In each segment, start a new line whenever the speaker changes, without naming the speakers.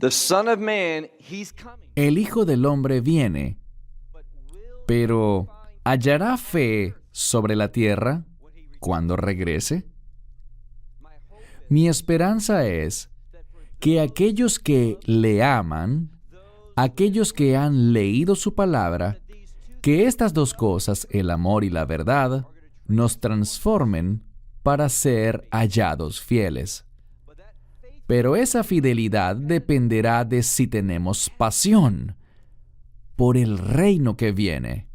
The Son of Man, he's coming.
El Hijo del Hombre viene, pero ¿hallará fe sobre la tierra cuando regrese? Mi esperanza es que aquellos que le aman, aquellos que han leído su palabra, que estas dos cosas, el amor y la verdad, nos transformen para ser hallados fieles. Pero esa fidelidad dependerá de si tenemos pasión por el reino que viene.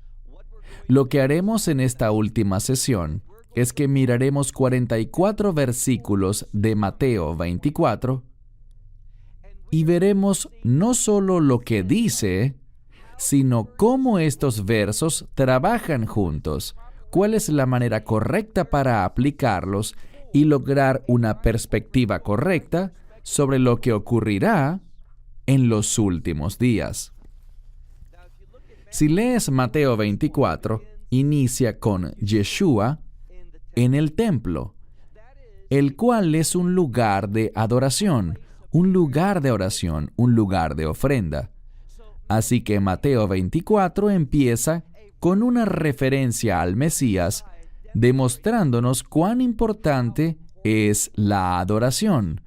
Lo que haremos en esta última sesión es que miraremos 44 versículos de Mateo 24 y veremos no solo lo que dice, sino cómo estos versos trabajan juntos, cuál es la manera correcta para aplicarlos y lograr una perspectiva correcta sobre lo que ocurrirá en los últimos días. Si lees Mateo 24, inicia con Yeshua en el templo, el cual es un lugar de adoración, un lugar de oración, un lugar de ofrenda. Así que Mateo 24 empieza con una referencia al Mesías, demostrándonos cuán importante es la adoración,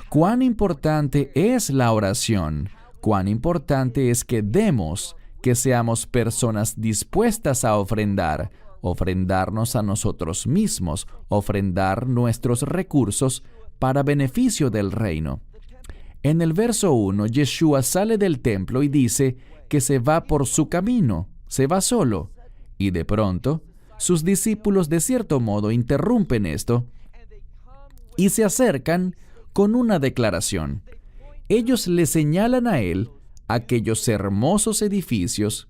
cuán importante es la oración, cuán importante es que demos, que seamos personas dispuestas a ofrendar, ofrendarnos a nosotros mismos, ofrendar nuestros recursos para beneficio del reino. En el verso 1, Yeshua sale del templo y dice que se va por su camino, se va solo, y de pronto, sus discípulos de cierto modo interrumpen esto y se acercan con una declaración. Ellos le señalan a él aquellos hermosos edificios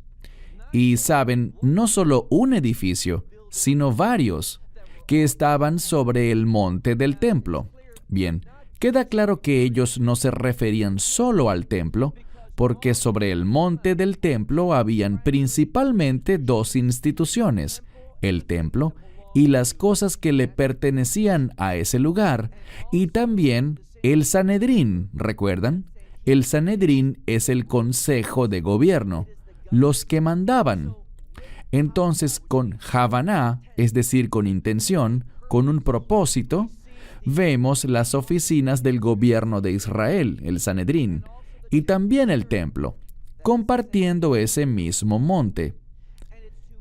y saben no solo un edificio, sino varios que estaban sobre el monte del templo. Bien, queda claro que ellos no se referían solo al templo, porque sobre el monte del templo habían principalmente dos instituciones, el templo y las cosas que le pertenecían a ese lugar, y también el Sanedrín, ¿recuerdan? El Sanedrín es el consejo de gobierno, los que mandaban. Entonces, con Havaná, es decir, con intención, con un propósito, vemos las oficinas del gobierno de Israel, el Sanedrín, y también el templo, compartiendo ese mismo monte.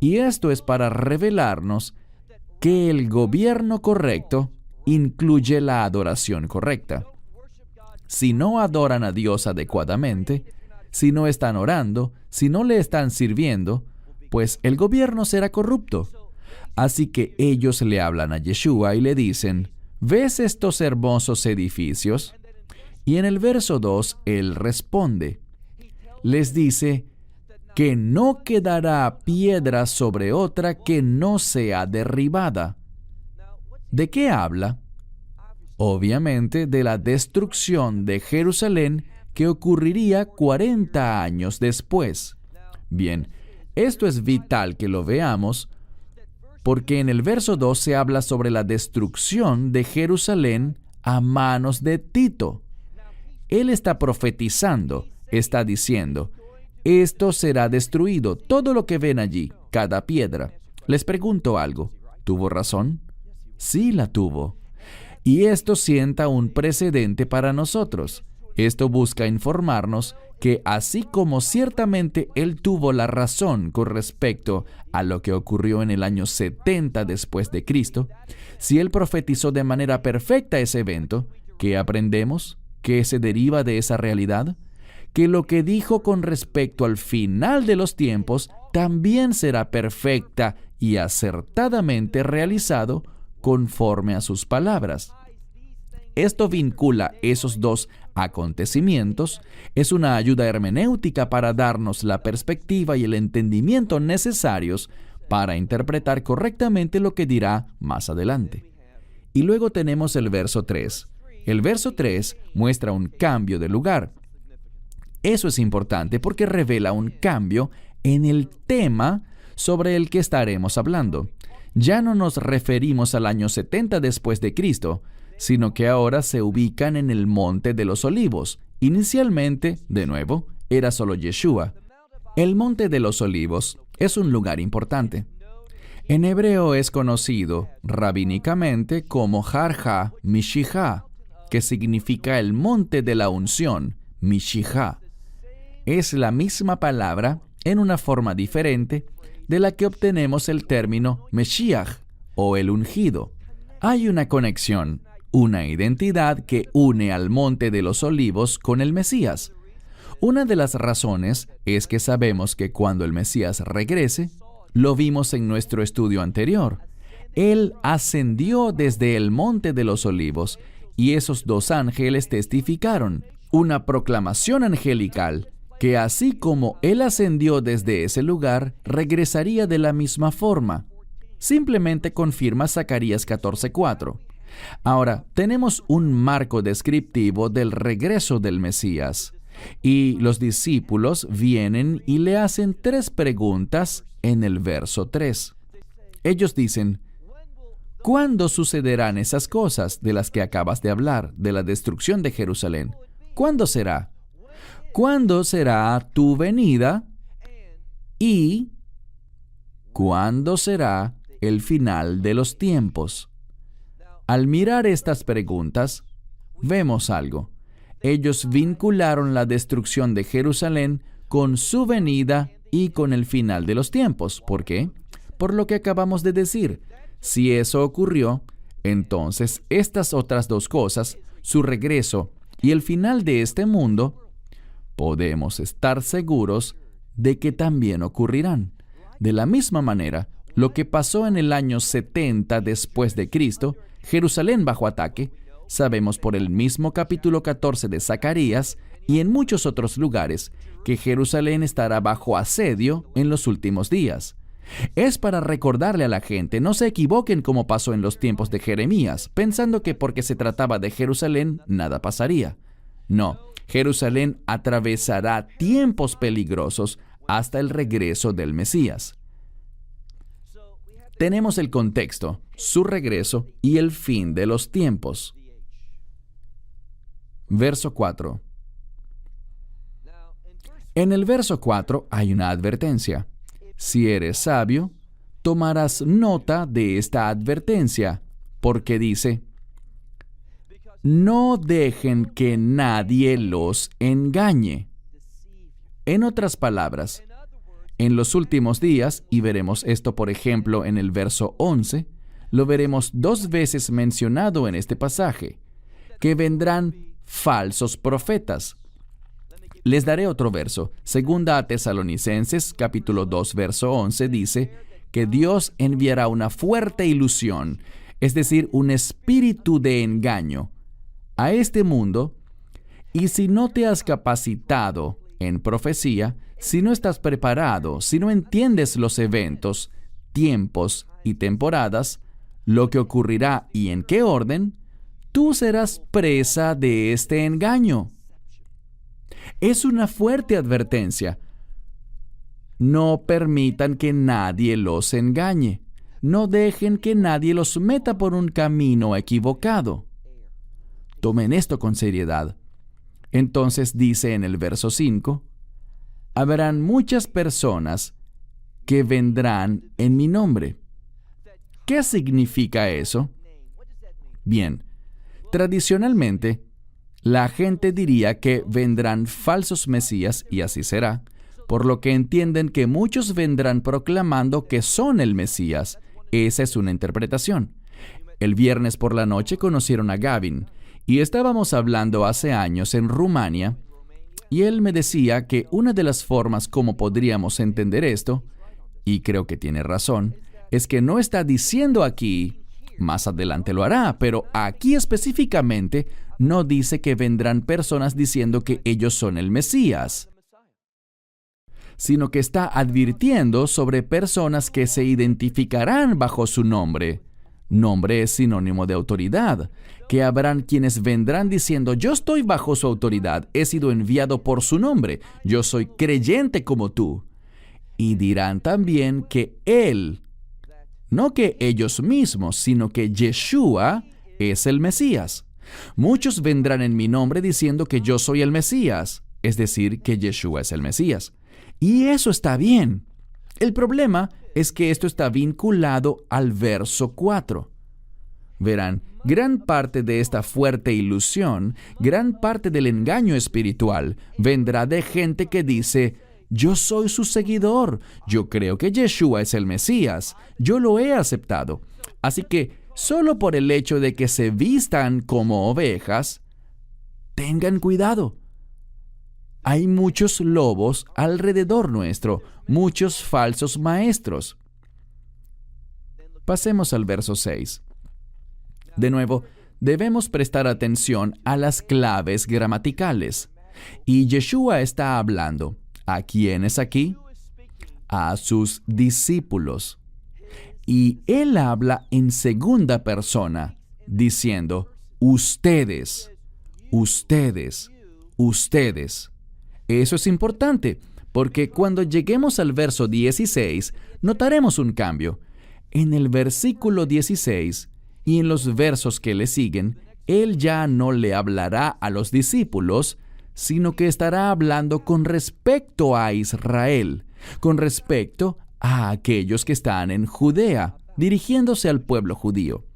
Y esto es para revelarnos que el gobierno correcto incluye la adoración correcta. Si no adoran a Dios adecuadamente, si no están orando, si no le están sirviendo, pues el gobierno será corrupto. Así que ellos le hablan a Yeshua y le dicen, ¿ves estos hermosos edificios? Y en el verso 2, él responde. Les dice que no quedará piedra sobre otra que no sea derribada. ¿De qué habla? Obviamente de la destrucción de Jerusalén que ocurriría 40 años después. Bien, esto es vital que lo veamos, porque en el verso 2 se habla sobre la destrucción de Jerusalén a manos de Tito. Él está profetizando, está diciendo, esto será destruido, todo lo que ven allí, cada piedra. Les pregunto algo, ¿tuvo razón? Sí la tuvo. Y esto sienta un precedente para nosotros. Esto busca informarnos que así como ciertamente él tuvo la razón con respecto a lo que ocurrió en el año 70 después de Cristo, si él profetizó de manera perfecta ese evento, ¿qué aprendemos? ¿Qué se deriva de esa realidad? Que lo que dijo con respecto al final de los tiempos también será perfecta y acertadamente realizado conforme a sus palabras. Esto vincula esos dos acontecimientos, es una ayuda hermenéutica para darnos la perspectiva y el entendimiento necesarios para interpretar correctamente lo que dirá más adelante. Y luego tenemos el verso 3. El verso 3 muestra un cambio de lugar. Eso es importante porque revela un cambio en el tema sobre el que estaremos hablando. Ya no nos referimos al año 70 después de Cristo, sino que ahora se ubican en el Monte de los Olivos, Inicialmente, de nuevo, era solo Yeshua. El Monte de los Olivos es un lugar importante. En hebreo es conocido rabínicamente como Har HaMishijá, que significa el monte de la unción, Mishijá. Es la misma palabra en una forma diferente de la que obtenemos el término Meshiach o el ungido. Hay una conexión, una identidad que une al Monte de los Olivos con el Mesías. Una de las razones es que sabemos que cuando el Mesías regrese, lo vimos en nuestro estudio anterior. Él ascendió desde el Monte de los Olivos y esos dos ángeles testificaron, una proclamación angelical, que así como Él ascendió desde ese lugar, regresaría de la misma forma. Simplemente confirma Zacarías 14:4. Ahora, tenemos un marco descriptivo del regreso del Mesías. Y los discípulos vienen y le hacen 3 preguntas en el verso 3. Ellos dicen, ¿cuándo sucederán esas cosas de las que acabas de hablar, de la destrucción de Jerusalén? ¿Cuándo será? ¿Cuándo será tu venida? ¿Y cuándo será el final de los tiempos? Al mirar estas preguntas, vemos algo. Ellos vincularon la destrucción de Jerusalén con su venida y con el final de los tiempos. ¿Por qué? Por lo que acabamos de decir. Si eso ocurrió, entonces estas otras 2 cosas, su regreso y el final de este mundo, podemos estar seguros de que también ocurrirán. De la misma manera, lo que pasó en el año 70 después de Cristo, Jerusalén bajo ataque, sabemos por el mismo capítulo 14 de Zacarías y en muchos otros lugares que Jerusalén estará bajo asedio en los últimos días. Es para recordarle a la gente, no se equivoquen como pasó en los tiempos de Jeremías, pensando que porque se trataba de Jerusalén, nada pasaría. No, Jerusalén atravesará tiempos peligrosos hasta el regreso del Mesías. Tenemos el contexto, su regreso y el fin de los tiempos. Verso 4. En el verso 4 hay una advertencia. Si eres sabio, tomarás nota de esta advertencia, porque dice, no dejen que nadie los engañe. En otras palabras, en los últimos días, y veremos esto por ejemplo en el verso 11, lo veremos 2 veces mencionado en este pasaje, que vendrán falsos profetas. Les daré otro verso. Segunda a Tesalonicenses, capítulo 2, verso 11, dice que Dios enviará una fuerte ilusión, es decir, un espíritu de engaño, a este mundo, y si no te has capacitado en profecía, si no estás preparado, si no entiendes los eventos, tiempos y temporadas, lo que ocurrirá y en qué orden, tú serás presa de este engaño. Es una fuerte advertencia. No permitan que nadie los engañe. No dejen que nadie los meta por un camino equivocado. Tomen esto con seriedad. Entonces dice en el verso 5, habrán muchas personas que vendrán en mi nombre. ¿Qué significa eso? Bien, tradicionalmente, la gente diría que vendrán falsos mesías, y así será, por lo que entienden que muchos vendrán proclamando que son el Mesías. Esa es una interpretación. El viernes por la noche conocieron a Gavin, y estábamos hablando hace años en Rumania, y él me decía que una de las formas como podríamos entender esto, y creo que tiene razón, es que no está diciendo aquí, más adelante lo hará, pero aquí específicamente no dice que vendrán personas diciendo que ellos son el Mesías, sino que está advirtiendo sobre personas que se identificarán bajo su nombre. Nombre es sinónimo de autoridad, que habrán quienes vendrán diciendo, yo estoy bajo su autoridad, he sido enviado por su nombre, yo soy creyente como tú. Y dirán también que Él, no que ellos mismos, sino que Yeshua es el Mesías. Muchos vendrán en mi nombre diciendo que yo soy el Mesías, es decir, que Yeshua es el Mesías. Y eso está bien. El problema es que esto está vinculado al verso 4. Verán, gran parte de esta fuerte ilusión, gran parte del engaño espiritual, vendrá de gente que dice: yo soy su seguidor, yo creo que Yeshua es el Mesías, yo lo he aceptado. Así que, solo por el hecho de que se vistan como ovejas, tengan cuidado. Hay muchos lobos alrededor nuestro, muchos falsos maestros. Pasemos al verso 6. De nuevo, debemos prestar atención a las claves gramaticales. Y Yeshua está hablando. ¿A quiénes aquí? A sus discípulos. Y él habla en segunda persona, diciendo: ustedes, ustedes, ustedes. Eso es importante, porque cuando lleguemos al verso 16, notaremos un cambio. En el versículo 16 y en los versos que le siguen, él ya no le hablará a los discípulos, sino que estará hablando con respecto a Israel, con respecto a aquellos que están en Judea, dirigiéndose al pueblo judío.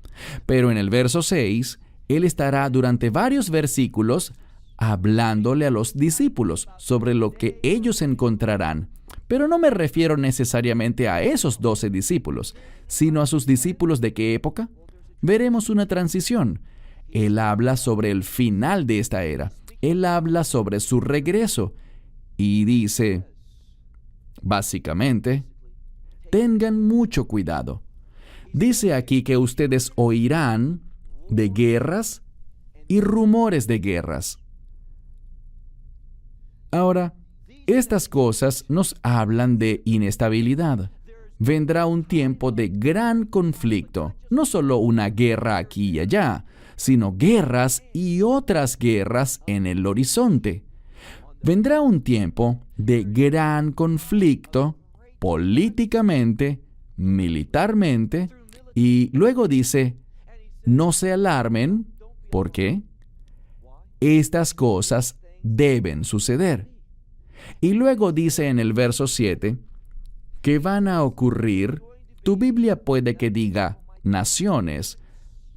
Pero en el verso 6, él estará durante varios versículos hablándole a los discípulos sobre lo que ellos encontrarán. Pero no me refiero necesariamente a esos 12 discípulos, sino a sus discípulos ¿de qué época? Veremos una transición. Él habla sobre el final de esta era. Él habla sobre su regreso y dice, básicamente, tengan mucho cuidado. Dice aquí que ustedes oirán de guerras y rumores de guerras. Ahora, estas cosas nos hablan de inestabilidad. Vendrá un tiempo de gran conflicto, no solo una guerra aquí y allá, sino guerras y otras guerras en el horizonte. Vendrá un tiempo de gran conflicto políticamente, militarmente, y luego dice, no se alarmen. ¿Por qué? Estas cosas deben suceder. Y luego dice en el verso 7 que van a ocurrir, tu Biblia puede que diga naciones,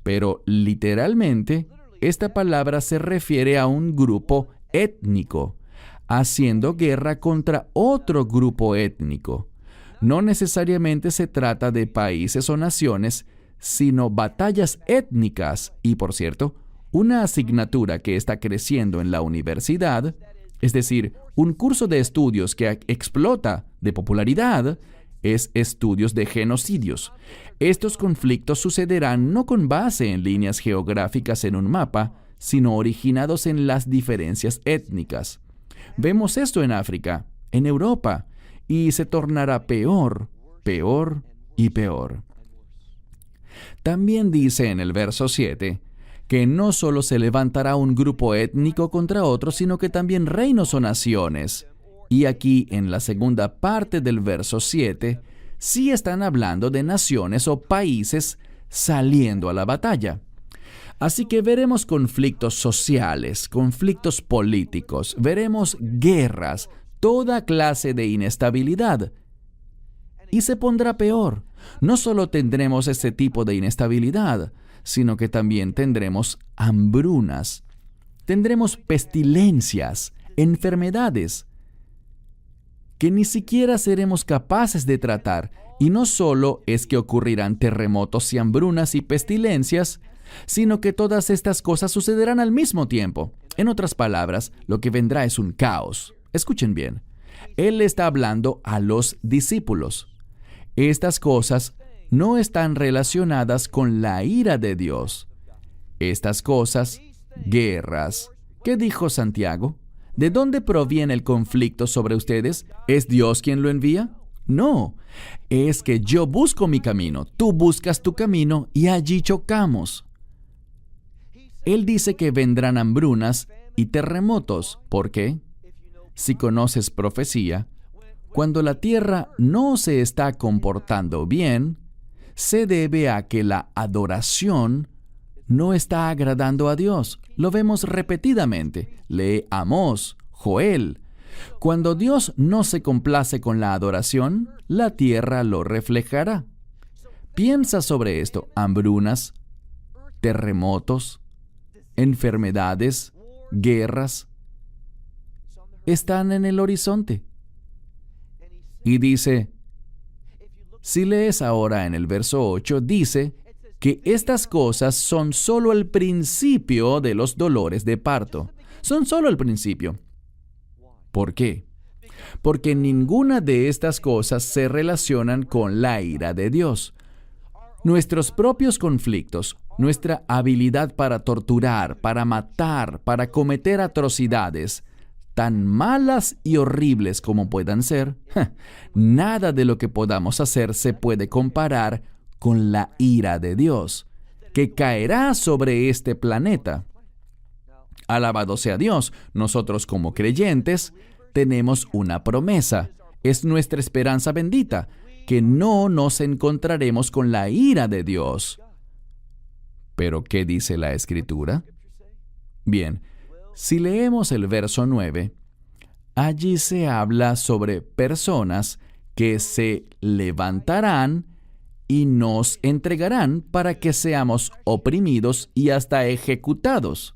pero literalmente esta palabra se refiere a un grupo étnico, haciendo guerra contra otro grupo étnico. No necesariamente se trata de países o naciones, sino batallas étnicas. Y por cierto, una asignatura que está creciendo en la universidad, es decir, un curso de estudios que explota de popularidad, es estudios de genocidios. Estos conflictos sucederán no con base en líneas geográficas en un mapa, sino originados en las diferencias étnicas. Vemos esto en África, en Europa, y se tornará peor, peor y peor. También dice en el verso 7 que no solo se levantará un grupo étnico contra otro, sino que también reinos o naciones. Y aquí, en la segunda parte del verso 7, sí están hablando de naciones o países saliendo a la batalla. Así que veremos conflictos sociales, conflictos políticos, veremos guerras, toda clase de inestabilidad. Y se pondrá peor. No solo tendremos este tipo de inestabilidad, sino que también tendremos hambrunas, tendremos pestilencias, enfermedades, que ni siquiera seremos capaces de tratar. Y no solo es que ocurrirán terremotos y hambrunas y pestilencias, sino que todas estas cosas sucederán al mismo tiempo. En otras palabras, lo que vendrá es un caos. Escuchen bien. Él está hablando a los discípulos. Estas cosas no están relacionadas con la ira de Dios. Estas cosas, guerras. ¿Qué dijo Santiago? ¿De dónde proviene el conflicto sobre ustedes? ¿Es Dios quien lo envía? No, es que yo busco mi camino, tú buscas tu camino y allí chocamos. Él dice que vendrán hambrunas y terremotos. ¿Por qué? Si conoces profecía, cuando la tierra no se está comportando bien, se debe a que la adoración no está agradando a Dios. Lo vemos repetidamente. Lee Amós, Joel. Cuando Dios no se complace con la adoración, la tierra lo reflejará. Piensa sobre esto: hambrunas, terremotos, enfermedades, guerras, están en el horizonte. Y dice, si lees ahora en el verso 8, dice que estas cosas son solo el principio de los dolores de parto. Son solo el principio. ¿Por qué? Porque ninguna de estas cosas se relacionan con la ira de Dios. Nuestros propios conflictos, nuestra habilidad para torturar, para matar, para cometer atrocidades, tan malas y horribles como puedan ser, nada de lo que podamos hacer se puede comparar con la ira de Dios, que caerá sobre este planeta. Alabado sea Dios, nosotros como creyentes tenemos una promesa. Es nuestra esperanza bendita, que no nos encontraremos con la ira de Dios. ¿Pero qué dice la Escritura? Bien, si leemos el verso 9, allí se habla sobre personas que se levantarán y nos entregarán para que seamos oprimidos y hasta ejecutados.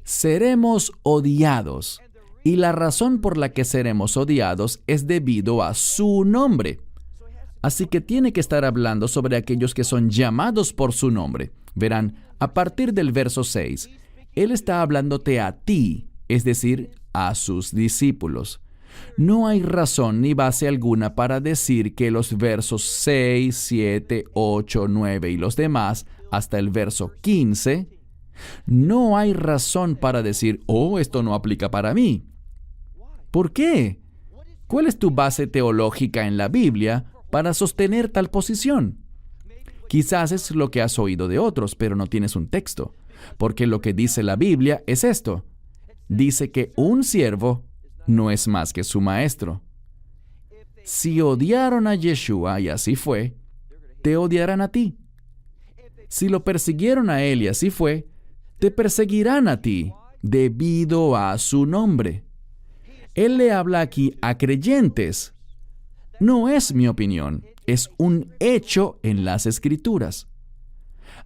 Seremos odiados, y la razón por la que seremos odiados es debido a su nombre. Así que tiene que estar hablando sobre aquellos que son llamados por su nombre. Verán, a partir del verso 6, Él está hablándote a ti, es decir, a sus discípulos. No hay razón ni base alguna para decir que los versos 6, 7, 8, 9 y los demás, hasta el verso 15, no hay razón para decir, oh, esto no aplica para mí. ¿Por qué? ¿Cuál es tu base teológica en la Biblia para sostener tal posición? Quizás es lo que has oído de otros, pero no tienes un texto. Porque lo que dice la Biblia es esto. Dice que un siervo no es más que su maestro. Si odiaron a Yeshua, y así fue, te odiarán a ti. Si lo persiguieron a él, y así fue, te perseguirán a ti, debido a su nombre. Él le habla aquí a creyentes. No es mi opinión, es un hecho en las Escrituras.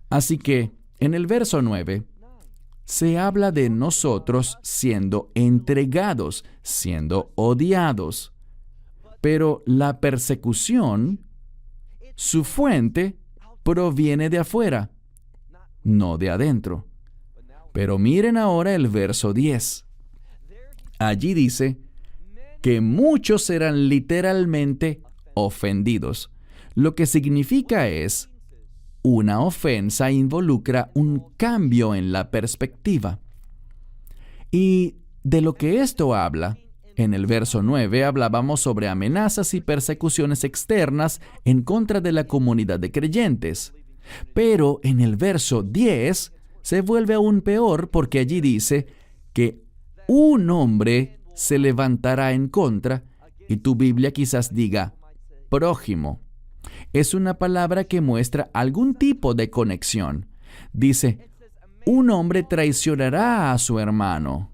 Así que, en el verso 9, se habla de nosotros siendo entregados, siendo odiados. Pero la persecución, su fuente, proviene de afuera, no de adentro. Pero miren ahora el verso 10. Allí dice que muchos serán literalmente ofendidos. Lo que significa es, una ofensa involucra un cambio en la perspectiva. Y de lo que esto habla, en el verso 9 hablábamos sobre amenazas y persecuciones externas en contra de la comunidad de creyentes. Pero en el verso 10 se vuelve aún peor porque allí dice que un hombre se levantará en contra, y tu Biblia quizás diga prójimo. Es una palabra que muestra algún tipo de conexión. Dice, un hombre traicionará a su hermano.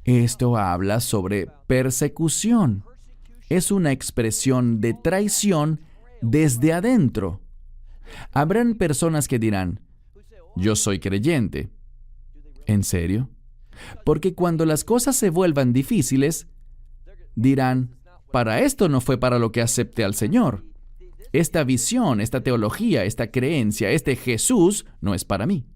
Esto habla sobre persecución. Es una expresión de traición desde adentro. Habrán personas que dirán, yo soy creyente. ¿En serio? Porque cuando las cosas se vuelvan difíciles, dirán, para esto no fue para lo que acepté al Señor. Esta visión, esta teología, esta creencia, este Jesús no es para mí.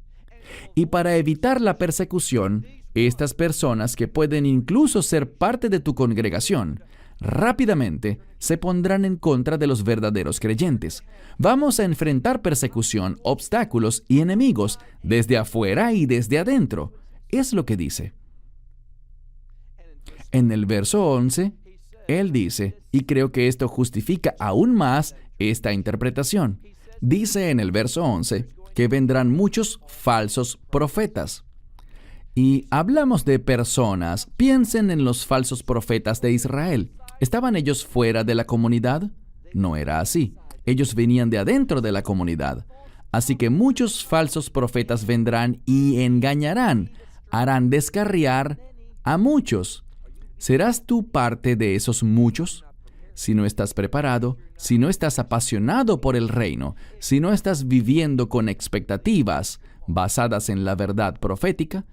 Y para evitar la persecución, estas personas que pueden incluso ser parte de tu congregación, rápidamente se pondrán en contra de los verdaderos creyentes. Vamos a enfrentar persecución, obstáculos y enemigos desde afuera y desde adentro. Es lo que dice. En el verso 11, él dice, y creo que esto justifica aún más esta interpretación. Dice en el verso 11 que vendrán muchos falsos profetas. Y hablamos de personas. Piensen en los falsos profetas de Israel. ¿Estaban ellos fuera de la comunidad? No era así. Ellos venían de adentro de la comunidad. Así que muchos falsos profetas vendrán y engañarán, harán descarriar a muchos. ¿Serás tú parte de esos muchos? Si no estás preparado, si no estás apasionado por el reino, si no estás viviendo con expectativas basadas en la verdad profética,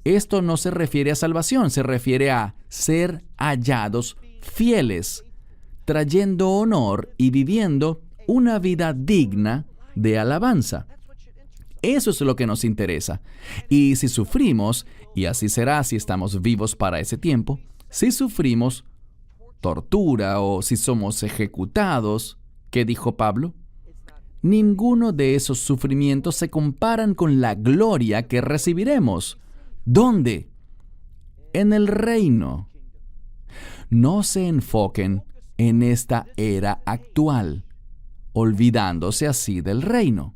esto no se refiere a salvación, se refiere a ser hallados fieles, trayendo honor y viviendo una vida digna de alabanza. Eso es lo que nos interesa. Y si sufrimos, y así será si estamos vivos para ese tiempo, si sufrimos tortura o si somos ejecutados, ¿qué dijo Pablo? Ninguno de esos sufrimientos se comparan con la gloria que recibiremos. ¿Dónde? En el reino. No se enfoquen en esta era actual, olvidándose así del reino.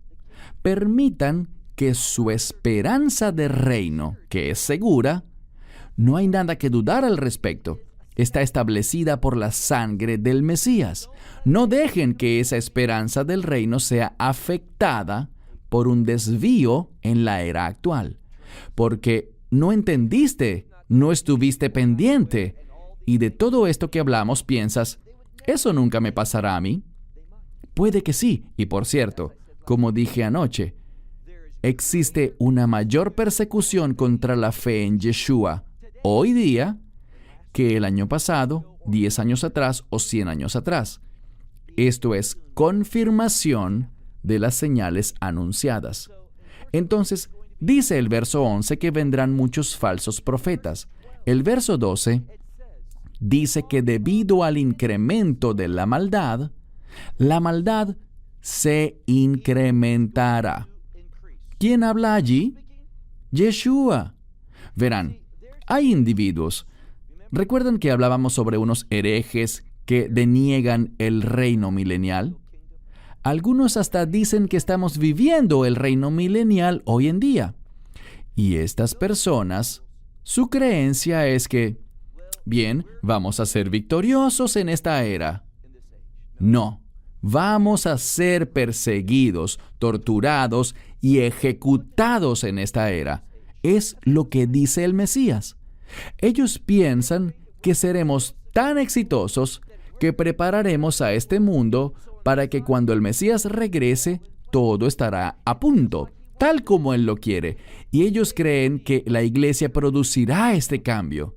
Permitan que su esperanza de reino, que es segura, no hay nada que dudar al respecto, está establecida por la sangre del Mesías. No dejen que esa esperanza del reino sea afectada por un desvío en la era actual, porque no entendiste, no estuviste pendiente, y de todo esto que hablamos piensas, ¿eso nunca me pasará a mí? Puede que sí, y por cierto, como dije anoche, existe una mayor persecución contra la fe en Yeshua hoy día que el año pasado, 10 años atrás o 100 años atrás. Esto es confirmación de las señales anunciadas. Entonces, dice el verso 11 que vendrán muchos falsos profetas. El verso 12 dice que debido al incremento de la maldad se incrementará. ¿Quién habla allí? Yeshua. Verán, hay individuos. ¿Recuerdan que hablábamos sobre unos herejes que deniegan el reino milenial? Algunos hasta dicen que estamos viviendo el reino milenial hoy en día. Y estas personas, su creencia es que, bien, vamos a ser victoriosos en esta era. No, vamos a ser perseguidos, torturados y ejecutados en esta era. Es lo que dice el Mesías. Ellos piensan que seremos tan exitosos que prepararemos a este mundo para que cuando el Mesías regrese, todo estará a punto, tal como Él lo quiere. Y ellos creen que la iglesia producirá este cambio.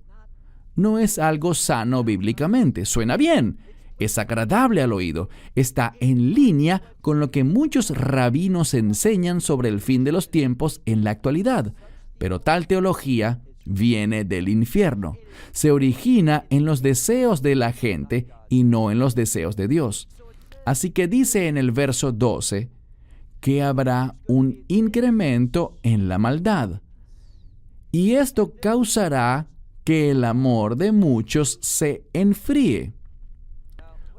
No es algo sano bíblicamente. Suena bien, es agradable al oído, está en línea con lo que muchos rabinos enseñan sobre el fin de los tiempos en la actualidad. Pero tal teología viene del infierno. Se origina en los deseos de la gente y no en los deseos de Dios. Así que dice en el verso 12 que habrá un incremento en la maldad. Y esto causará que el amor de muchos se enfríe.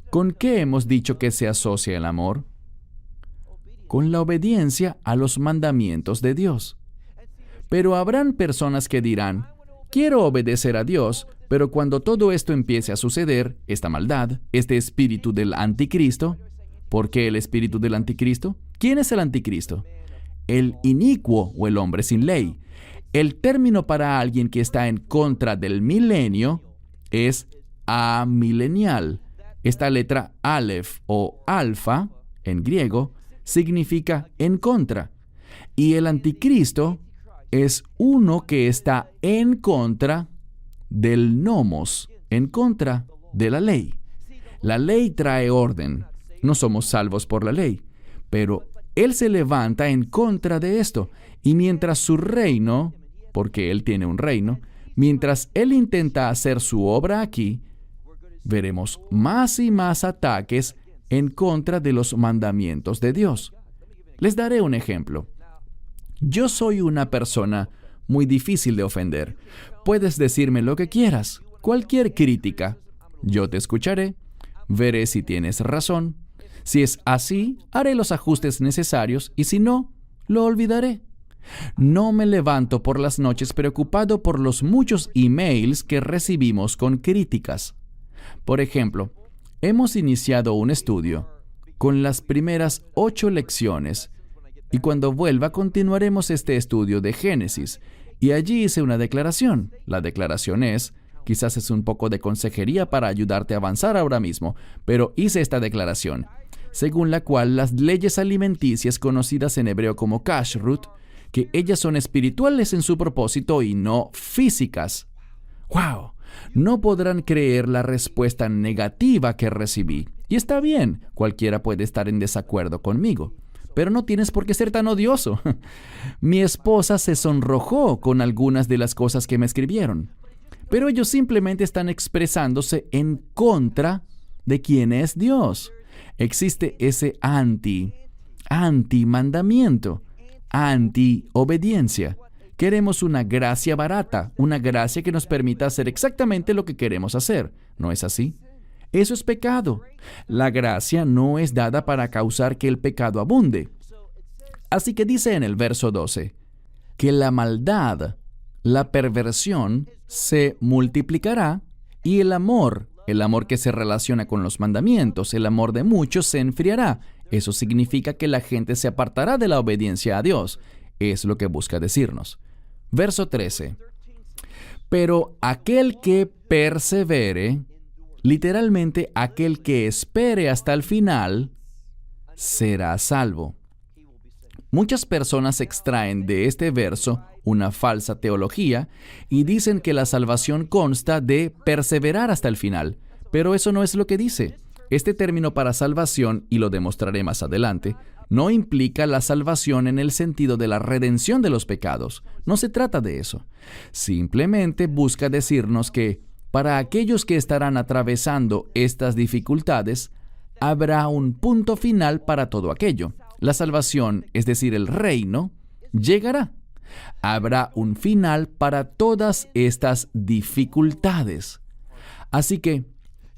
¿Con qué hemos dicho que se asocia el amor? Con la obediencia a los mandamientos de Dios. Pero habrán personas que dirán, quiero obedecer a Dios, pero cuando todo esto empiece a suceder, esta maldad, este espíritu del anticristo, ¿por qué el espíritu del anticristo? ¿Quién es el anticristo? El inicuo o el hombre sin ley. El término para alguien que está en contra del milenio es amilenial. Esta letra Aleph o alfa, en griego, significa en contra. Y el anticristo es uno que está en contra del nomos, en contra de la ley. La ley trae orden. No somos salvos por la ley, pero Él se levanta en contra de esto. Y mientras su reino, porque Él tiene un reino, mientras Él intenta hacer su obra aquí, veremos más y más ataques en contra de los mandamientos de Dios. Les daré un ejemplo. Yo soy una persona muy difícil de ofender. Puedes decirme lo que quieras, cualquier crítica. Yo te escucharé, veré si tienes razón. Si es así, haré los ajustes necesarios y si no, lo olvidaré. No me levanto por las noches preocupado por los muchos emails que recibimos con críticas. Por ejemplo, hemos iniciado un estudio con las primeras 8 lecciones Y cuando vuelva continuaremos este estudio de Génesis. Y allí hice una declaración. La declaración es, quizás es un poco de consejería para ayudarte a avanzar ahora mismo, pero hice esta declaración, según la cual las leyes alimenticias conocidas en hebreo como kashrut, que ellas son espirituales en su propósito y no físicas. ¡Wow! No podrán creer la respuesta negativa que recibí. Y está bien, cualquiera puede estar en desacuerdo conmigo. Pero no tienes por qué ser tan odioso. Mi esposa se sonrojó con algunas de las cosas que me escribieron. Pero ellos simplemente están expresándose en contra de quién es Dios. Existe ese anti-mandamiento, anti-obediencia. Queremos una gracia barata, una gracia que nos permita hacer exactamente lo que queremos hacer. ¿No es así? Eso es pecado. La gracia no es dada para causar que el pecado abunde. Así que dice en el verso 12, que la maldad, la perversión, se multiplicará y el amor que se relaciona con los mandamientos, el amor de muchos se enfriará. Eso significa que la gente se apartará de la obediencia a Dios. Es lo que busca decirnos. Verso 13. Pero aquel que persevere, literalmente aquel que espere hasta el final, será salvo. Muchas personas extraen de este verso una falsa teología y dicen que la salvación consta de perseverar hasta el final, pero eso no es lo que dice. Este término para salvación, y lo demostraré más adelante, no implica la salvación en el sentido de la redención de los pecados. No se trata de eso. Simplemente busca decirnos que para aquellos que estarán atravesando estas dificultades, habrá un punto final para todo aquello. La salvación, es decir, el reino, llegará. Habrá un final para todas estas dificultades. Así que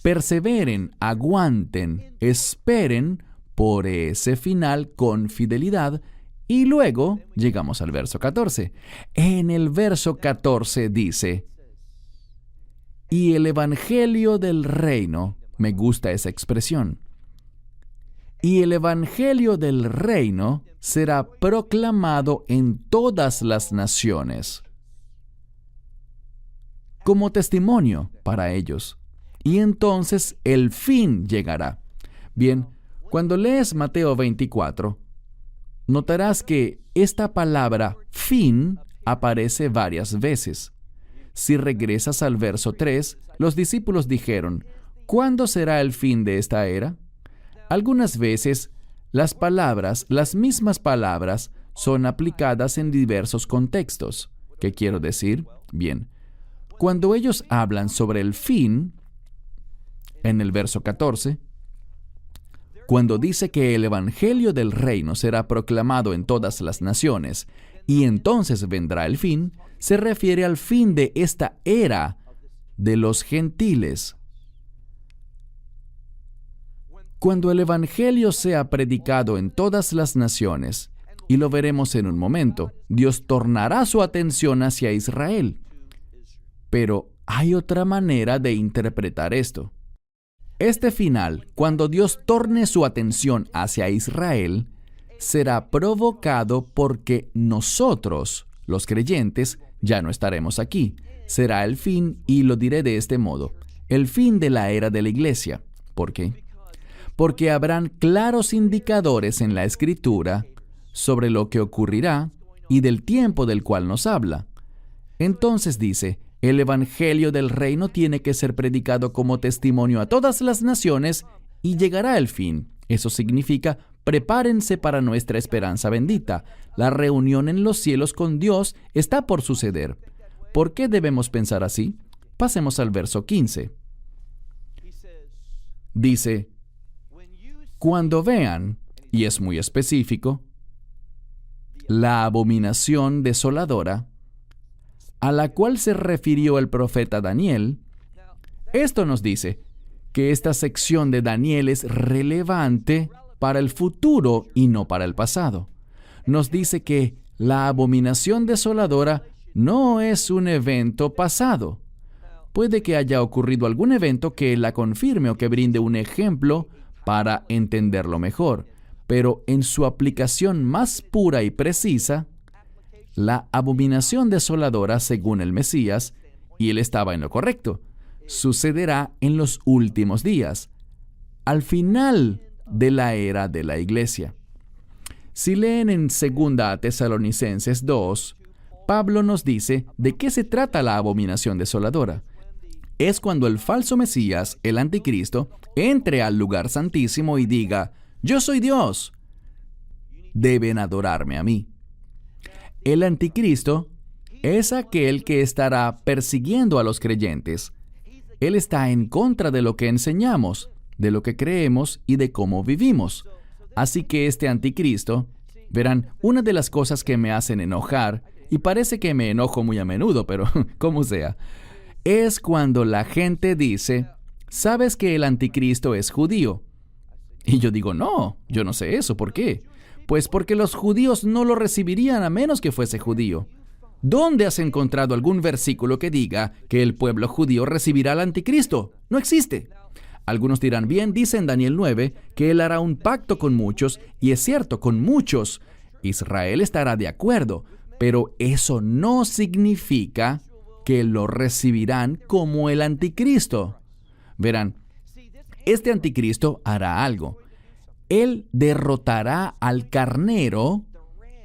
perseveren, aguanten, esperen por ese final con fidelidad. Y luego llegamos al verso 14. En el verso 14 dice, y el evangelio del reino, me gusta esa expresión, y el evangelio del reino será proclamado en todas las naciones como testimonio para ellos. Y entonces el fin llegará. Bien, cuando lees Mateo 24, notarás que esta palabra fin aparece varias veces. Si regresas al verso 3, los discípulos dijeron, ¿cuándo será el fin de esta era? Algunas veces, las mismas palabras, son aplicadas en diversos contextos. ¿Qué quiero decir? Bien, cuando ellos hablan sobre el fin, en el verso 14, cuando dice que el evangelio del reino será proclamado en todas las naciones, y entonces vendrá el fin, se refiere al fin de esta era de los gentiles. Cuando el evangelio sea predicado en todas las naciones, y lo veremos en un momento, Dios tornará su atención hacia Israel. Pero hay otra manera de interpretar esto. Este final, cuando Dios torne su atención hacia Israel, será provocado porque nosotros, los creyentes, ya no estaremos aquí. Será el fin, y lo diré de este modo, el fin de la era de la iglesia. ¿Por qué? Porque habrán claros indicadores en la Escritura sobre lo que ocurrirá y del tiempo del cual nos habla. Entonces dice, el evangelio del reino tiene que ser predicado como testimonio a todas las naciones y llegará el fin. Eso significa, prepárense para nuestra esperanza bendita. La reunión en los cielos con Dios está por suceder. ¿Por qué debemos pensar así? Pasemos al verso 15. Dice, cuando vean, y es muy específico, la abominación desoladora, a la cual se refirió el profeta Daniel, esto nos dice que esta sección de Daniel es relevante para el futuro y no para el pasado. Nos dice que la abominación desoladora no es un evento pasado. Puede que haya ocurrido algún evento que la confirme o que brinde un ejemplo para entenderlo mejor, pero en su aplicación más pura y precisa, la abominación desoladora, según el Mesías, y él estaba en lo correcto, sucederá en los últimos días, al final de la era de la iglesia. Si leen en 2 Tesalonicenses 2, Pablo nos dice de qué se trata la abominación desoladora. Es cuando el falso Mesías, el anticristo, entre al lugar santísimo y diga: «Yo soy Dios. Deben adorarme a mí». El anticristo es aquel que estará persiguiendo a los creyentes. Él está en contra de lo que enseñamos, de lo que creemos y de cómo vivimos. Así que este anticristo, verán, una de las cosas que me hacen enojar, y parece que me enojo muy a menudo, pero como sea, es cuando la gente dice: «¿Sabes que el anticristo es judío?». Y yo digo: «No, yo no sé eso. ¿Por qué?». Pues porque los judíos no lo recibirían a menos que fuese judío. ¿Dónde has encontrado algún versículo que diga que el pueblo judío recibirá al anticristo? No existe. Algunos dirán: «Bien, dice en Daniel 9 que él hará un pacto con muchos», y es cierto, con muchos. Israel estará de acuerdo, pero eso no significa que lo recibirán como el anticristo. Verán, este anticristo hará algo. Él derrotará al carnero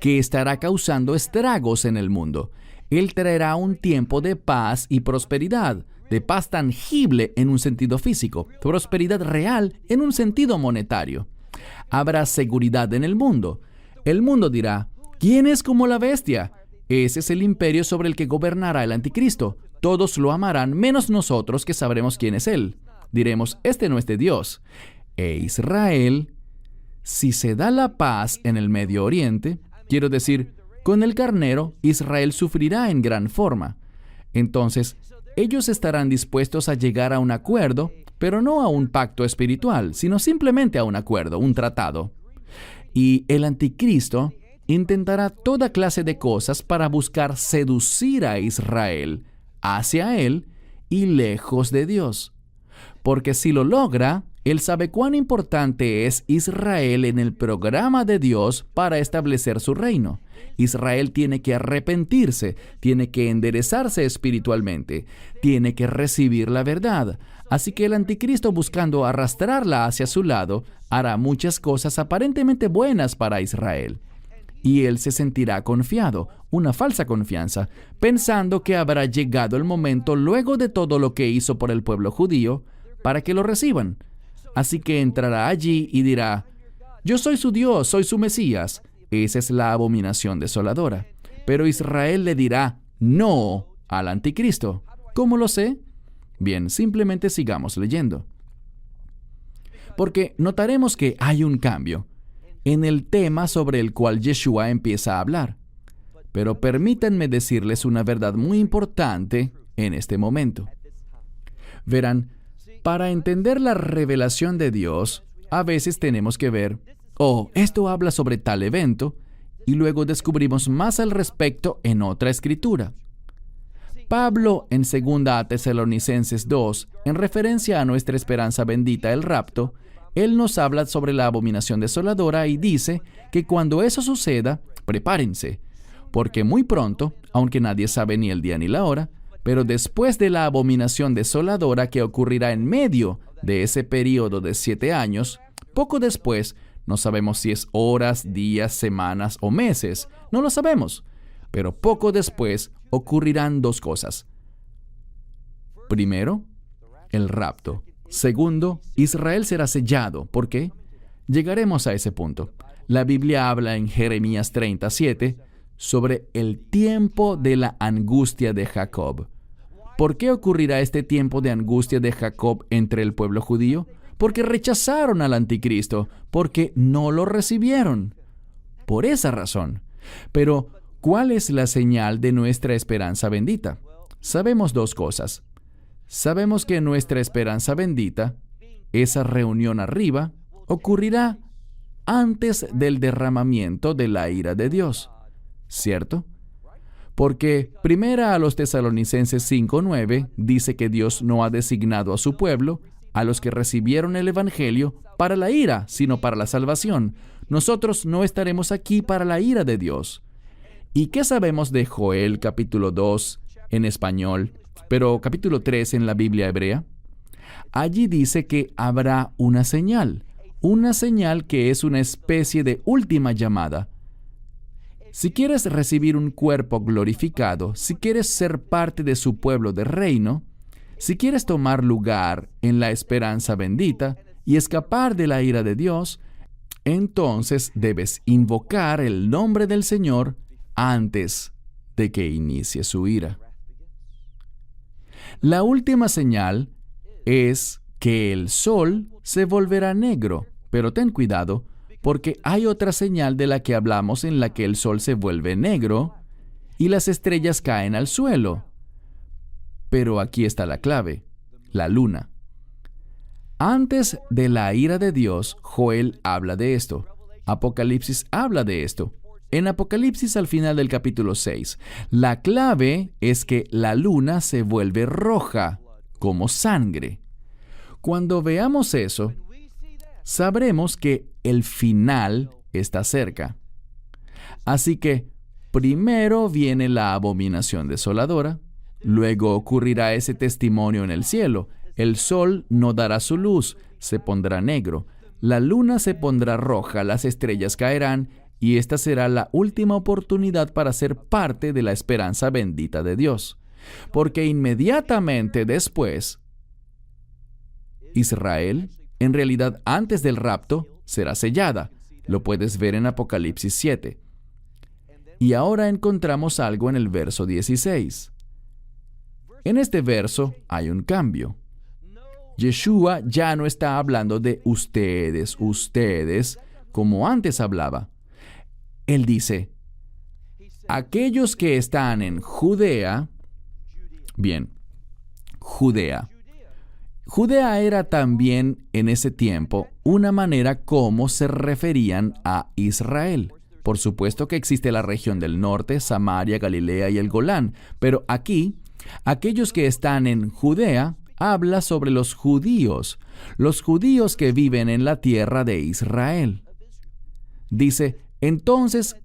que estará causando estragos en el mundo. Él traerá un tiempo de paz y prosperidad, de paz tangible en un sentido físico, prosperidad real en un sentido monetario. Habrá seguridad en el mundo. El mundo dirá: «¿Quién es como la bestia?». Ese es el imperio sobre el que gobernará el anticristo. Todos lo amarán, menos nosotros, que sabremos quién es él. Diremos: «Este no es de Dios». E Israel, si se da la paz en el Medio Oriente, quiero decir, con el carnero, Israel sufrirá en gran forma. Entonces, ellos estarán dispuestos a llegar a un acuerdo, pero no a un pacto espiritual, sino simplemente a un acuerdo, un tratado. Y el anticristo intentará toda clase de cosas para buscar seducir a Israel hacia él y lejos de Dios. Porque si lo logra, él sabe cuán importante es Israel en el programa de Dios para establecer su reino. Israel tiene que arrepentirse, tiene que enderezarse espiritualmente, tiene que recibir la verdad. Así que el anticristo, buscando arrastrarla hacia su lado, hará muchas cosas aparentemente buenas para Israel. Y él se sentirá confiado, una falsa confianza, pensando que habrá llegado el momento, luego de todo lo que hizo por el pueblo judío, para que lo reciban. Así que entrará allí y dirá: «Yo soy su Dios, soy su Mesías». Esa es la abominación desoladora. Pero Israel le dirá no al anticristo. ¿Cómo lo sé? Bien, simplemente sigamos leyendo. Porque notaremos que hay un cambio en el tema sobre el cual Yeshua empieza a hablar. Pero permítanme decirles una verdad muy importante en este momento. Verán, para entender la revelación de Dios, a veces tenemos que ver: «Oh, esto habla sobre tal evento», y luego descubrimos más al respecto en otra escritura. Pablo, en 2 Tesalonicenses 2, en referencia a nuestra esperanza bendita, el rapto, él nos habla sobre la abominación desoladora y dice que cuando eso suceda, prepárense, porque muy pronto, aunque nadie sabe ni el día ni la hora, pero después de la abominación desoladora que ocurrirá en medio de ese periodo de 7 años, poco después, no sabemos si es horas, días, semanas o meses, no lo sabemos, pero poco después ocurrirán 2 cosas. Primero, el rapto. Segundo, Israel será sellado. ¿Por qué? Llegaremos a ese punto. La Biblia habla en Jeremías 37 sobre el tiempo de la angustia de Jacob. ¿Por qué ocurrirá este tiempo de angustia de Jacob entre el pueblo judío? Porque rechazaron al anticristo, porque no lo recibieron. Por esa razón. Pero, ¿cuál es la señal de nuestra esperanza bendita? Sabemos 2 cosas. Sabemos que nuestra esperanza bendita, esa reunión arriba, ocurrirá antes del derramamiento de la ira de Dios. ¿Cierto? Porque 1 Tesalonicenses 5:9 dice que Dios no ha designado a su pueblo a los que recibieron el Evangelio para la ira, sino para la salvación. Nosotros no estaremos aquí para la ira de Dios. ¿Y qué sabemos de Joel capítulo 2 en español, pero capítulo 3 en la Biblia hebrea? Allí dice que habrá una señal que es una especie de última llamada. Si quieres recibir un cuerpo glorificado, si quieres ser parte de su pueblo de reino, si quieres tomar lugar en la esperanza bendita y escapar de la ira de Dios, entonces debes invocar el nombre del Señor antes de que inicie su ira. La última señal es que el sol se volverá negro, pero ten cuidado, porque hay otra señal de la que hablamos en la que el sol se vuelve negro y las estrellas caen al suelo. Pero aquí está la clave, la luna. Antes de la ira de Dios, Joel habla de esto. Apocalipsis habla de esto. En Apocalipsis al final del capítulo 6, la clave es que la luna se vuelve roja, como sangre. Cuando veamos eso, sabremos que el final está cerca. Así que primero viene la abominación desoladora, luego ocurrirá ese testimonio en el cielo. El sol no dará su luz, se pondrá negro, la luna se pondrá roja, las estrellas caerán, y esta será la última oportunidad para ser parte de la esperanza bendita de Dios. Porque inmediatamente después, Israel, en realidad antes del rapto, será sellada. Lo puedes ver en Apocalipsis 7. Y ahora encontramos algo en el verso 16. En este verso hay un cambio. Yeshua ya no está hablando de ustedes, como antes hablaba. Él dice, aquellos que están en Judea, bien, Judea. Judea era también en ese tiempo una manera como se referían a Israel. Por supuesto que existe la región del norte, Samaria, Galilea y el Golán, pero aquí, aquellos que están en Judea, habla sobre los judíos que viven en la tierra de Israel. Dice, entonces,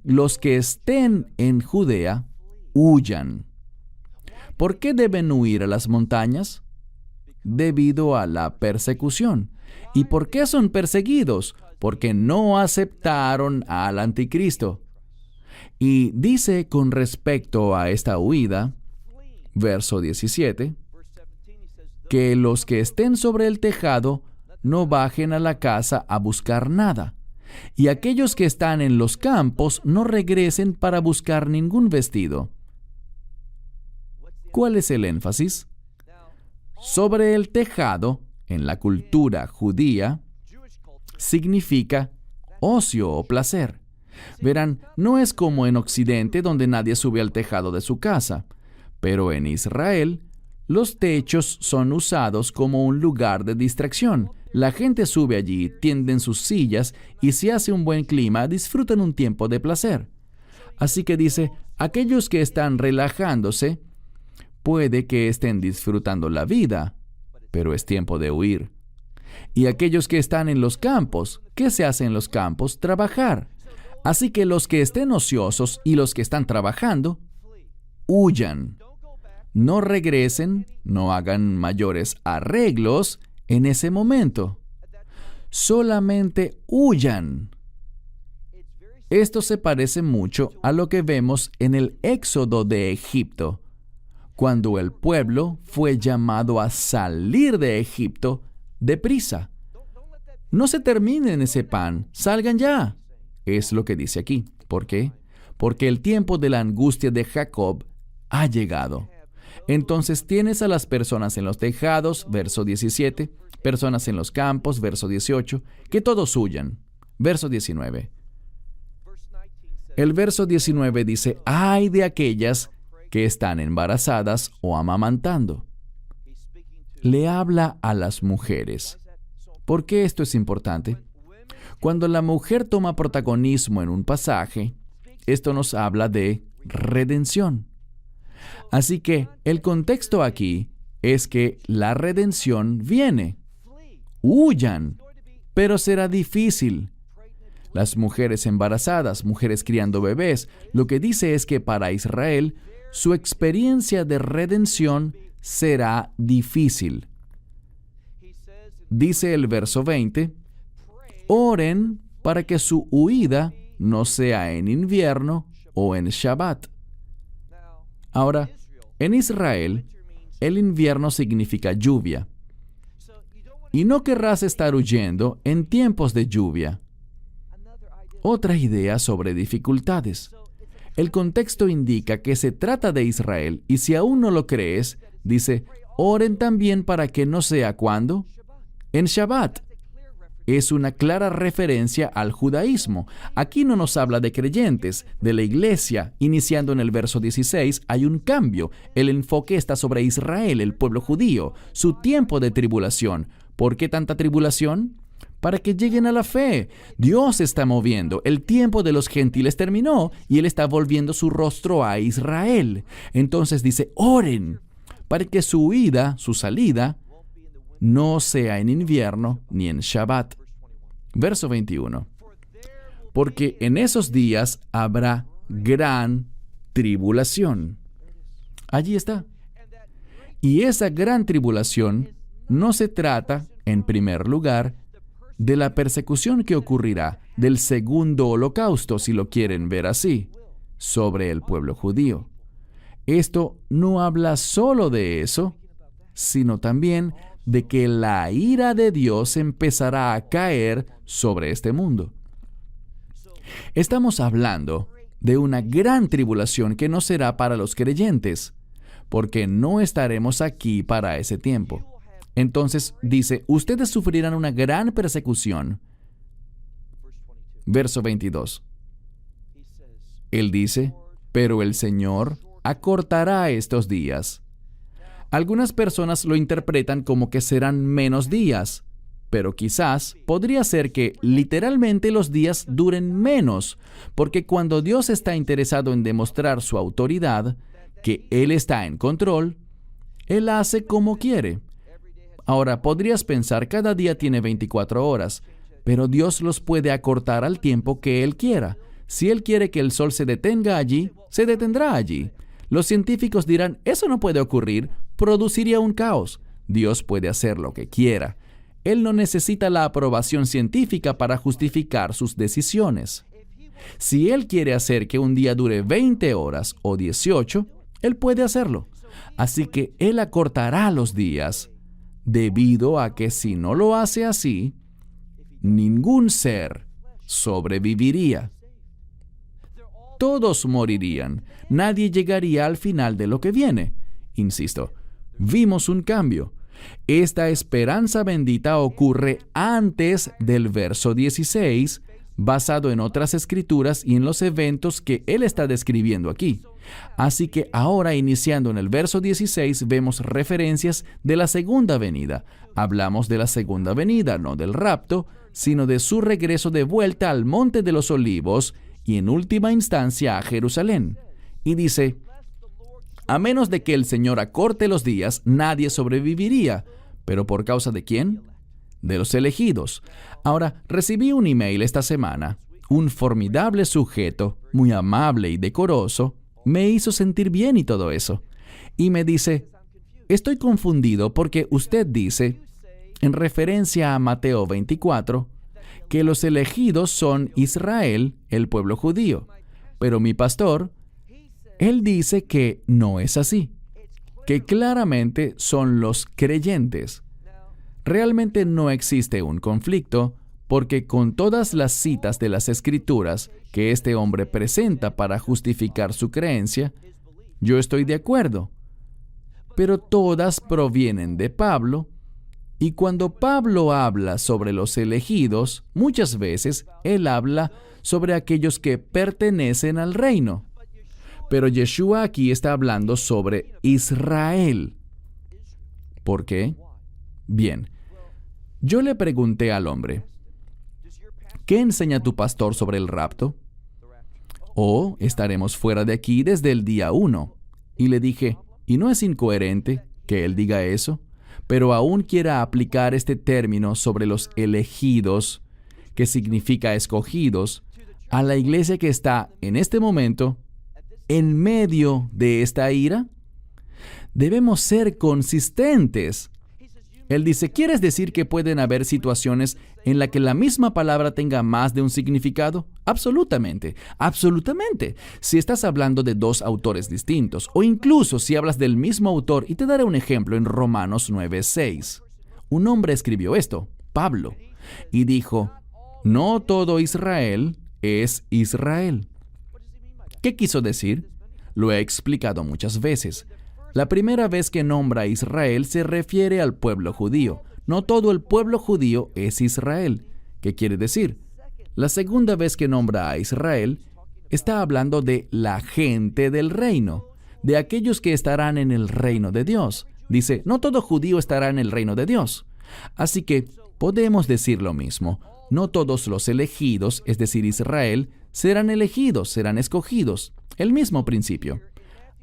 los que estén en Judea, huyan. ¿Por qué deben huir a las montañas? Debido a la persecución. ¿Y por qué son perseguidos? Porque no aceptaron al anticristo. Y dice con respecto a esta huida, verso 17, que los que estén sobre el tejado no bajen a la casa a buscar nada, y aquellos que están en los campos no regresen para buscar ningún vestido. ¿Cuál es el énfasis? Sobre el tejado, en la cultura judía, significa ocio o placer. Verán, no es como en Occidente donde nadie sube al tejado de su casa, pero en Israel, los techos son usados como un lugar de distracción. La gente sube allí, tienden sus sillas y si hace un buen clima, disfrutan un tiempo de placer. Así que dice, aquellos que están relajándose, puede que estén disfrutando la vida, pero es tiempo de huir. Y aquellos que están en los campos, ¿qué se hace en los campos? Trabajar. Así que los que estén ociosos y los que están trabajando, huyan. No regresen, no hagan mayores arreglos en ese momento. Solamente huyan. Esto se parece mucho a lo que vemos en el éxodo de Egipto, cuando el pueblo fue llamado a salir de Egipto deprisa. No se terminen ese pan, salgan ya. Es lo que dice aquí. ¿Por qué? Porque el tiempo de la angustia de Jacob ha llegado. Entonces tienes a las personas en los tejados, verso 17, personas en los campos, verso 18, que todos huyan. Verso 19. El verso 19 dice, ¡ay de aquellas que están embarazadas o amamantando! Le habla a las mujeres. ¿Por qué esto es importante? Cuando la mujer toma protagonismo en un pasaje, esto nos habla de redención. Así que el contexto aquí es que la redención viene. Huyan, pero será difícil. Las mujeres embarazadas, mujeres criando bebés, lo que dice es que para Israel, su experiencia de redención será difícil. Dice el verso 20, oren para que su huida no sea en invierno o en Shabbat. Ahora, en Israel, el invierno significa lluvia. Y no querrás estar huyendo en tiempos de lluvia. Otra idea sobre dificultades. El contexto indica que se trata de Israel, y si aún no lo crees, dice, oren también para que no sea ¿cuándo? En Shabbat. Es una clara referencia al judaísmo. Aquí no nos habla de creyentes, de la iglesia. Iniciando en el verso 16, hay un cambio. El enfoque está sobre Israel, el pueblo judío, su tiempo de tribulación. ¿Por qué tanta tribulación? Para que lleguen a la fe. Dios se está moviendo. El tiempo de los gentiles terminó y Él está volviendo su rostro a Israel. Entonces dice, oren para que su huida, su salida, no sea en invierno ni en Shabbat. Verso 21. Porque en esos días habrá gran tribulación. Allí está. Y esa gran tribulación no se trata, en primer lugar, de la persecución que ocurrirá, del segundo holocausto, si lo quieren ver así, sobre el pueblo judío. Esto no habla solo de eso, sino también de que la ira de Dios empezará a caer sobre este mundo. Estamos hablando de una gran tribulación que no será para los creyentes, porque no estaremos aquí para ese tiempo. Entonces dice, ustedes sufrirán una gran persecución. Verso 22. Él dice, pero el Señor acortará estos días. Algunas personas lo interpretan como que serán menos días, pero quizás podría ser que literalmente los días duren menos, porque cuando Dios está interesado en demostrar su autoridad, que Él está en control, Él hace como quiere. Ahora, podrías pensar, cada día tiene 24 horas, pero Dios los puede acortar al tiempo que Él quiera. Si Él quiere que el sol se detenga allí, se detendrá allí. Los científicos dirán, eso no puede ocurrir, produciría un caos. Dios puede hacer lo que quiera. Él no necesita la aprobación científica para justificar sus decisiones. Si Él quiere hacer que un día dure 20 horas o 18, Él puede hacerlo. Así que Él acortará los días, debido a que si no lo hace así, ningún ser sobreviviría. Todos morirían. Nadie llegaría al final de lo que viene. Insisto, vimos un cambio. Esta esperanza bendita ocurre antes del verso 16, basado en otras escrituras y en los eventos que él está describiendo aquí. Así que ahora, iniciando en el verso 16, vemos referencias de la segunda venida. Hablamos de la segunda venida, no del rapto, sino de su regreso de vuelta al Monte de los Olivos y en última instancia a Jerusalén. Y dice, a menos de que el Señor acorte los días, nadie sobreviviría. ¿Pero por causa de quién? De los elegidos. Ahora, recibí un email esta semana. Un formidable sujeto, muy amable y decoroso, me hizo sentir bien y todo eso. Y me dice, estoy confundido porque usted dice, en referencia a Mateo 24, que los elegidos son Israel, el pueblo judío. Pero mi pastor, él dice que no es así, que claramente son los creyentes. Realmente no existe un conflicto, porque con todas las citas de las Escrituras que este hombre presenta para justificar su creencia, yo estoy de acuerdo. Pero todas provienen de Pablo, y cuando Pablo habla sobre los elegidos, muchas veces él habla sobre aquellos que pertenecen al reino. Pero Yeshua aquí está hablando sobre Israel. ¿Por qué? Bien, yo le pregunté al hombre, ¿qué enseña tu pastor sobre el rapto? Estaremos fuera de aquí desde el día 1. Y le dije, ¿y no es incoherente que Él diga eso, pero aún quiera aplicar este término sobre los elegidos, que significa escogidos, a la iglesia que está en este momento en medio de esta ira? Debemos ser consistentes. Él dice, ¿quieres decir que pueden haber situaciones en las que la misma palabra tenga más de un significado? Absolutamente, absolutamente. Si estás hablando de dos autores distintos, o incluso si hablas del mismo autor, y te daré un ejemplo en Romanos 9:6. Un hombre escribió esto, Pablo, y dijo, no todo Israel es Israel. ¿Qué quiso decir? Lo he explicado muchas veces. La primera vez que nombra a Israel se refiere al pueblo judío. No todo el pueblo judío es Israel. ¿Qué quiere decir? La segunda vez que nombra a Israel, está hablando de la gente del reino, de aquellos que estarán en el reino de Dios. Dice, no todo judío estará en el reino de Dios. Así que podemos decir lo mismo. No todos los elegidos, es decir, Israel, serán elegidos, serán escogidos. El mismo principio.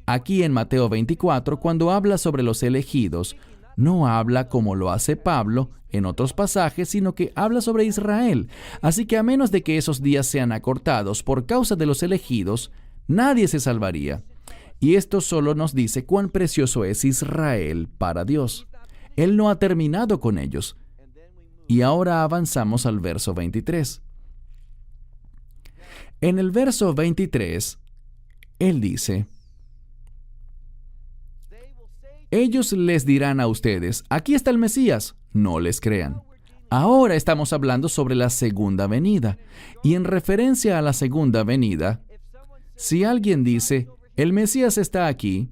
Aquí en Mateo 24, cuando habla sobre los elegidos, no habla como lo hace Pablo en otros pasajes, sino que habla sobre Israel. Así que a menos de que esos días sean acortados por causa de los elegidos, nadie se salvaría. Y esto solo nos dice cuán precioso es Israel para Dios. Él no ha terminado con ellos. Y ahora avanzamos al verso 23. En el verso 23, Él dice, ellos les dirán a ustedes, aquí está el Mesías, no les crean. Ahora estamos hablando sobre la segunda venida. Y en referencia a la segunda venida, si alguien dice, el Mesías está aquí,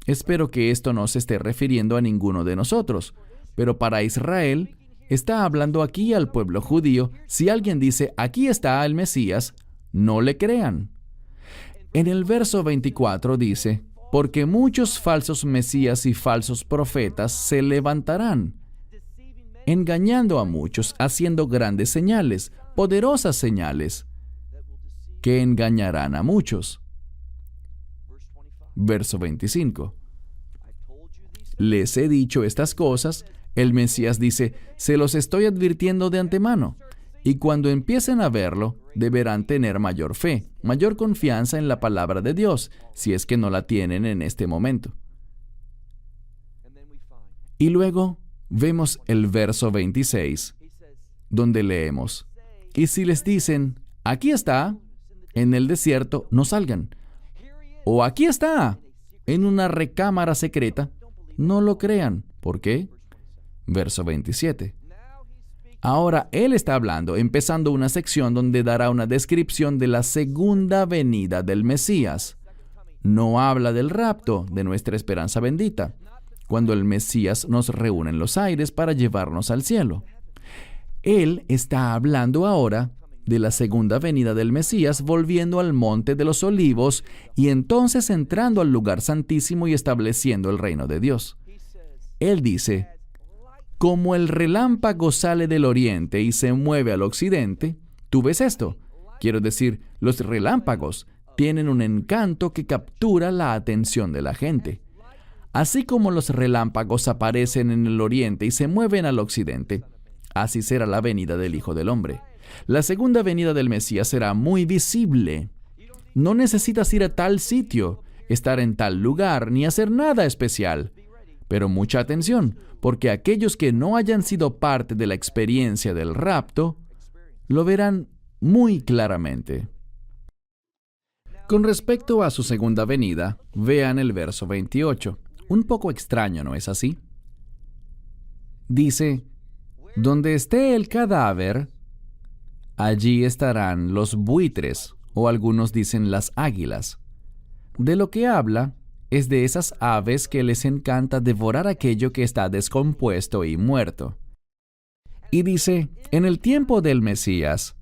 espero que esto no se esté refiriendo a ninguno de nosotros, pero para Israel, está hablando aquí al pueblo judío. Si alguien dice, aquí está el Mesías, no le crean. En el verso 24 dice, porque muchos falsos mesías y falsos profetas se levantarán, engañando a muchos, haciendo grandes señales, poderosas señales, que engañarán a muchos. Verso 25. Les he dicho estas cosas. El Mesías dice, se los estoy advirtiendo de antemano. Y cuando empiecen a verlo, deberán tener mayor fe, mayor confianza en la palabra de Dios, si es que no la tienen en este momento. Y luego vemos el verso 26, donde leemos, y si les dicen, aquí está, en el desierto, no salgan. O aquí está, en una recámara secreta, no lo crean. ¿Por qué? Verso 27. Ahora Él está hablando, empezando una sección donde dará una descripción de la segunda venida del Mesías. No habla del rapto, de nuestra esperanza bendita, cuando el Mesías nos reúne en los aires para llevarnos al cielo. Él está hablando ahora de la segunda venida del Mesías, volviendo al monte de los olivos y entonces entrando al lugar santísimo y estableciendo el reino de Dios. Él dice, como el relámpago sale del oriente y se mueve al occidente, ¿tú ves esto? Quiero decir, los relámpagos tienen un encanto que captura la atención de la gente. Así como los relámpagos aparecen en el oriente y se mueven al occidente, así será la venida del Hijo del Hombre. La segunda venida del Mesías será muy visible. No necesitas ir a tal sitio, estar en tal lugar, ni hacer nada especial. Pero mucha atención, porque aquellos que no hayan sido parte de la experiencia del rapto, lo verán muy claramente. Con respecto a su segunda venida, vean el verso 28. Un poco extraño, ¿no es así? Dice, donde esté el cadáver, allí estarán los buitres, o algunos dicen las águilas. De lo que habla es de esas aves que les encanta devorar aquello que está descompuesto y muerto. Y dice, en el tiempo del Mesías,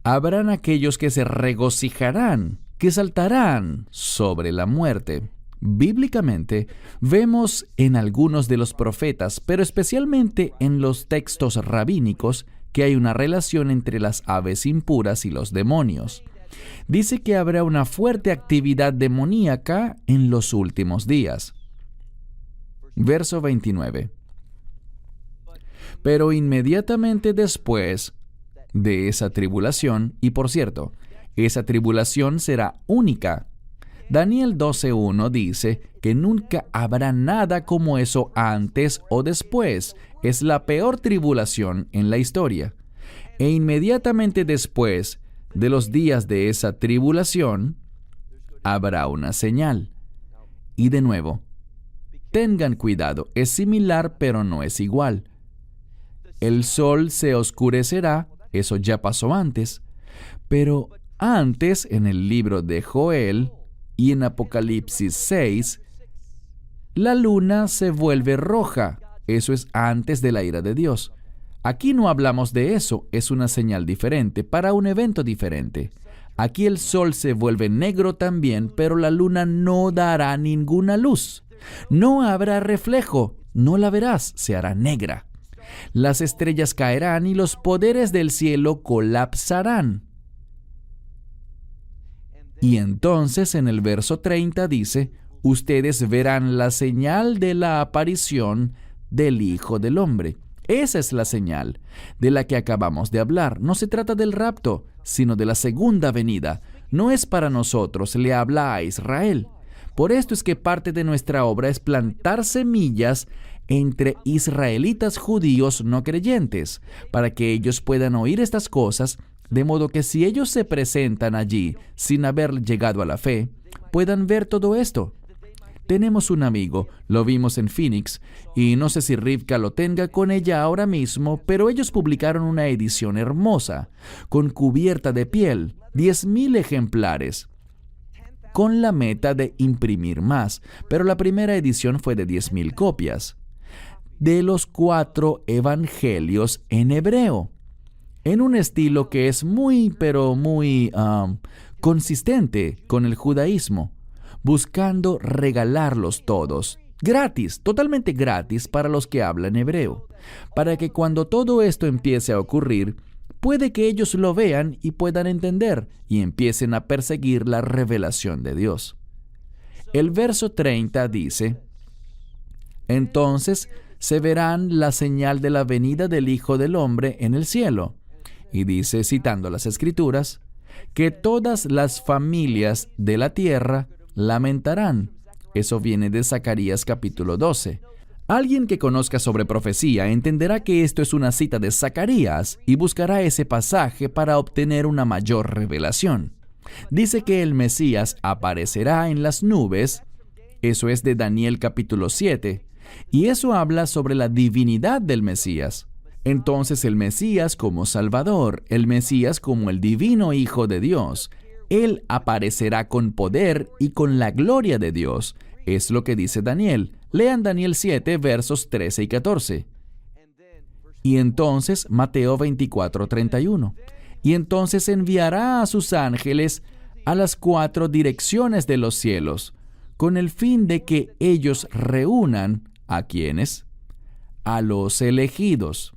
habrán aquellos que se regocijarán, que saltarán sobre la muerte. Bíblicamente, vemos en algunos de los profetas, pero especialmente en los textos rabínicos, que hay una relación entre las aves impuras y los demonios. Dice que habrá una fuerte actividad demoníaca en los últimos días. Verso 29. Pero inmediatamente después de esa tribulación, y por cierto, esa tribulación será única. Daniel 12:1 dice que nunca habrá nada como eso antes o después. Es la peor tribulación en la historia. E inmediatamente después de los días de esa tribulación, habrá una señal. Y de nuevo, tengan cuidado, es similar pero no es igual. El sol se oscurecerá, eso ya pasó antes, pero antes en el libro de Joel y en Apocalipsis 6, la luna se vuelve roja, eso es antes de la ira de Dios. Aquí no hablamos de eso, es una señal diferente, para un evento diferente. Aquí el sol se vuelve negro también, pero la luna no dará ninguna luz. No habrá reflejo, no la verás, se hará negra. Las estrellas caerán y los poderes del cielo colapsarán. Y entonces en el verso 30 dice, ustedes verán la señal de la aparición del Hijo del Hombre. Esa es la señal de la que acabamos de hablar. No se trata del rapto, sino de la segunda venida. No es para nosotros, le habla a Israel. Por esto es que parte de nuestra obra es plantar semillas entre israelitas judíos no creyentes, para que ellos puedan oír estas cosas, de modo que si ellos se presentan allí sin haber llegado a la fe, puedan ver todo esto. Tenemos un amigo, lo vimos en Phoenix, y no sé si Rivka lo tenga con ella ahora mismo, pero ellos publicaron una edición hermosa, con cubierta de piel, 10,000 ejemplares, con la meta de imprimir más, pero la primera edición fue de 10,000 copias, de los 4 evangelios en hebreo, en un estilo que es muy consistente con el judaísmo, buscando regalarlos todos, gratis, totalmente gratis para los que hablan hebreo, para que cuando todo esto empiece a ocurrir, puede que ellos lo vean y puedan entender y empiecen a perseguir la revelación de Dios. El verso 30 dice, entonces se verán la señal de la venida del Hijo del Hombre en el cielo. Y dice, citando las Escrituras, que todas las familias de la tierra lamentarán. Eso viene de Zacarías capítulo 12. Alguien que conozca sobre profecía entenderá que esto es una cita de Zacarías y buscará ese pasaje para obtener una mayor revelación. Dice que el Mesías aparecerá en las nubes, eso es de Daniel capítulo 7, y eso habla sobre la divinidad del Mesías. Entonces el Mesías como Salvador, el Mesías como el divino Hijo de Dios, Él aparecerá con poder y con la gloria de Dios. Es lo que dice Daniel. Lean Daniel 7, versos 13 y 14. Y entonces Mateo 24:31. Y entonces enviará a sus ángeles a las 4 direcciones de los cielos, con el fin de que ellos reúnan ¿a quiénes? A los elegidos.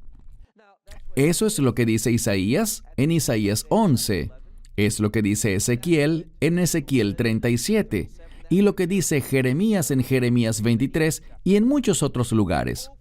Eso es lo que dice Isaías en Isaías 11. Es lo que dice Ezequiel en Ezequiel 37. Y lo que dice Jeremías en Jeremías 23 y en muchos otros lugares.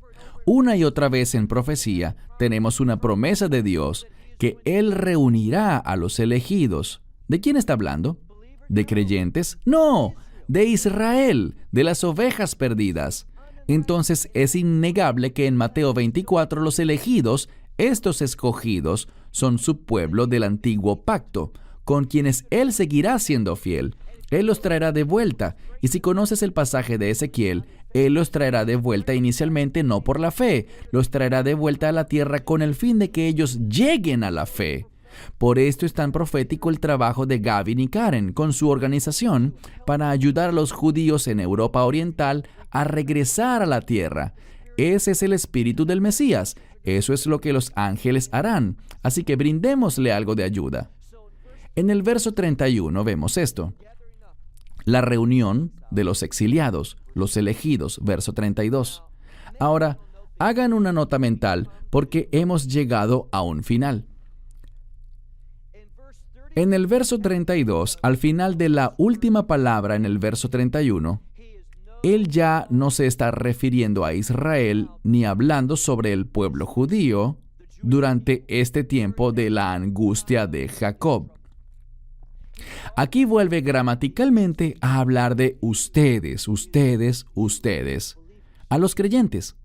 Una y otra vez en profecía tenemos una promesa de Dios que Él reunirá a los elegidos. ¿De quién está hablando? ¿De creyentes? No, de Israel, de las ovejas perdidas. Entonces es innegable que en Mateo 24 los elegidos, estos escogidos, son su pueblo del antiguo pacto, con quienes Él seguirá siendo fiel. Él los traerá de vuelta, y si conoces el pasaje de Ezequiel, Él los traerá de vuelta inicialmente no por la fe, los traerá de vuelta a la tierra con el fin de que ellos lleguen a la fe. Por esto es tan profético el trabajo de Gavin y Karen con su organización para ayudar a los judíos en Europa Oriental a regresar a la tierra. Ese es el espíritu del Mesías. Eso es lo que los ángeles harán. Así que brindémosle algo de ayuda. En el verso 31 vemos esto. La reunión de los exiliados, los elegidos, verso 32. Ahora, hagan una nota mental porque hemos llegado a un final. En el verso 32, al final de la última palabra en el verso 31, Él ya no se está refiriendo a Israel ni hablando sobre el pueblo judío durante este tiempo de la angustia de Jacob. Aquí vuelve gramaticalmente a hablar de ustedes, a los creyentes.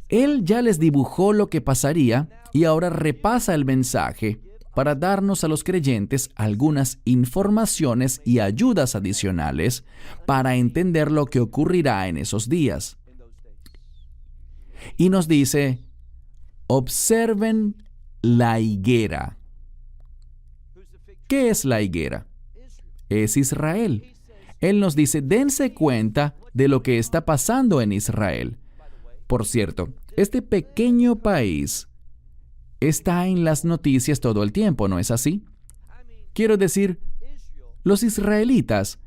Él ya les dibujó lo que pasaría y ahora repasa el mensaje para darnos a los creyentes algunas informaciones y ayudas adicionales para entender lo que ocurrirá en esos días. Y nos dice, observen la higuera. ¿Qué es la higuera? Es Israel. Él nos dice, dense cuenta de lo que está pasando en Israel. Por cierto, este pequeño país está en las noticias todo el tiempo, ¿no es así? Quiero decir, los israelitas,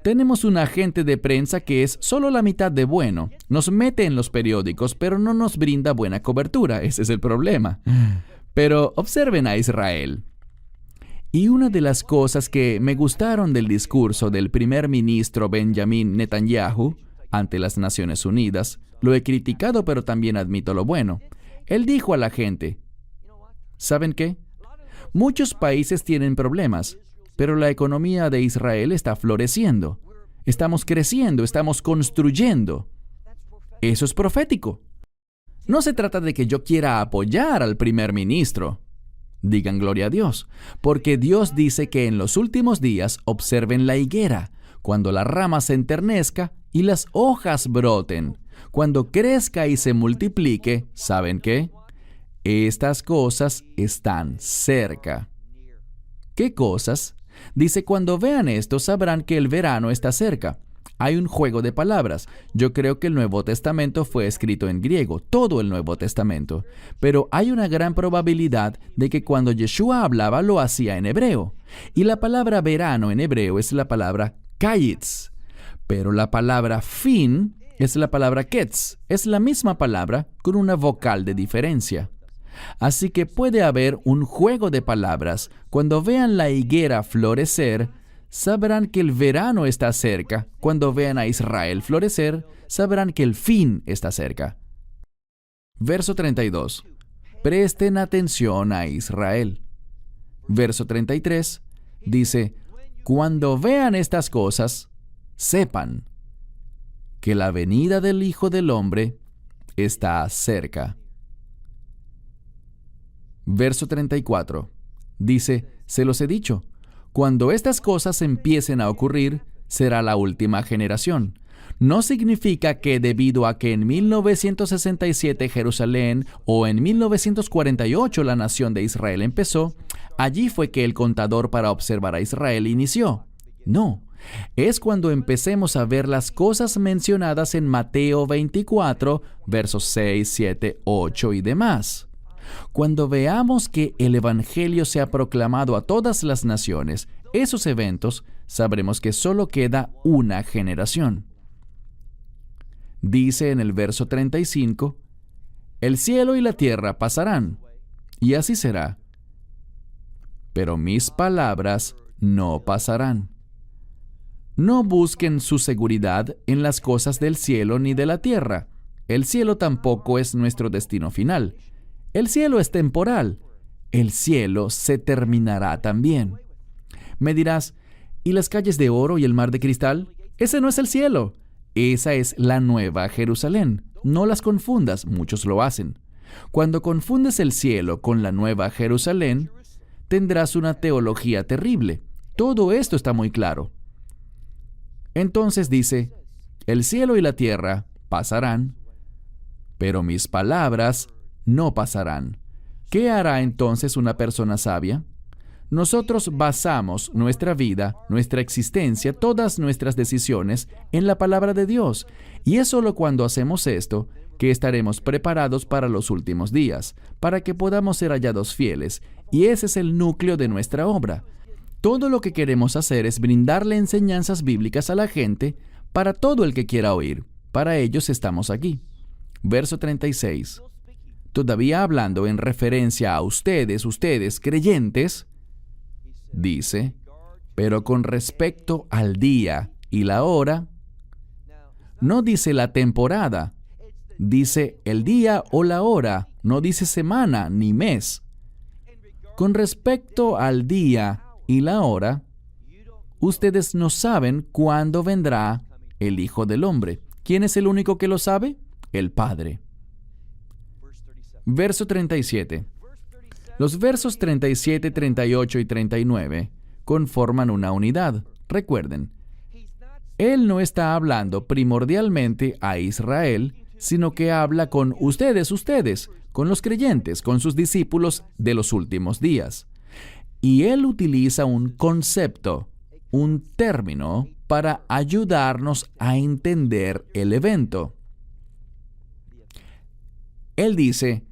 tenemos un agente de prensa que es solo la mitad de bueno. Nos mete en los periódicos, pero no nos brinda buena cobertura. Ese es el problema. Pero observen a Israel. Y una de las cosas que me gustaron del discurso del primer ministro Benjamin Netanyahu ante las Naciones Unidas, lo he criticado, pero también admito lo bueno. Él dijo a la gente, ¿saben qué? Muchos países tienen problemas, pero la economía de Israel está floreciendo. Estamos creciendo, estamos construyendo. Eso es profético. No se trata de que yo quiera apoyar al primer ministro. Digan gloria a Dios, porque Dios dice que en los últimos días observen la higuera, cuando la rama se enternezca y las hojas broten. Cuando crezca y se multiplique, ¿saben qué? Estas cosas están cerca. ¿Qué cosas? Dice, cuando vean esto, sabrán que el verano está cerca. Hay un juego de palabras. Yo creo que el Nuevo Testamento fue escrito en griego, todo el Nuevo Testamento. Pero hay una gran probabilidad de que cuando Yeshua hablaba, lo hacía en hebreo. Y la palabra verano en hebreo es la palabra kayitz. Pero la palabra fin es la palabra ketz. Es la misma palabra con una vocal de diferencia. Así que puede haber un juego de palabras. Cuando vean la higuera florecer, sabrán que el verano está cerca. Cuando vean a Israel florecer, sabrán que el fin está cerca. Verso 32. Presten atención a Israel. Verso 33 dice, cuando vean estas cosas, sepan que la venida del Hijo del Hombre está cerca. Verso 34 dice, se los he dicho, cuando estas cosas empiecen a ocurrir, será la última generación. No significa que debido a que en 1967 Jerusalén o en 1948 la nación de Israel empezó, allí fue que el contador para observar a Israel inició. No, es cuando empecemos a ver las cosas mencionadas en Mateo 24, versos 6, 7, 8 y demás. Cuando veamos que el Evangelio se ha proclamado a todas las naciones, esos eventos, sabremos que solo queda una generación. Dice en el verso 35, el cielo y la tierra pasarán, y así será. Pero mis palabras no pasarán. No busquen su seguridad en las cosas del cielo ni de la tierra. El cielo tampoco es nuestro destino final. El cielo es temporal. El cielo se terminará también. Me dirás, ¿y las calles de oro y el mar de cristal? Ese no es el cielo. Esa es la nueva Jerusalén. No las confundas, muchos lo hacen. Cuando confundes el cielo con la nueva Jerusalén, tendrás una teología terrible. Todo esto está muy claro. Entonces dice, el cielo y la tierra pasarán, pero mis palabras no pasarán. ¿Qué hará entonces una persona sabia? Nosotros basamos nuestra vida, nuestra existencia, todas nuestras decisiones en la palabra de Dios. Y es solo cuando hacemos esto que estaremos preparados para los últimos días, para que podamos ser hallados fieles. Y ese es el núcleo de nuestra obra. Todo lo que queremos hacer es brindarle enseñanzas bíblicas a la gente para todo el que quiera oír. Para ellos estamos aquí. Verso 36. Todavía hablando en referencia a ustedes creyentes, dice, pero con respecto al día y la hora, no dice la temporada, dice el día o la hora, no dice semana ni mes. Con respecto al día y la hora, ustedes no saben cuándo vendrá el Hijo del Hombre. ¿Quién es el único que lo sabe? El Padre. Verso 37. Los versos 37, 38 y 39 conforman una unidad. Recuerden, Él no está hablando primordialmente a Israel, sino que habla con ustedes, con los creyentes, con sus discípulos de los últimos días. Y Él utiliza un concepto, un término, para ayudarnos a entender el evento. Él dice,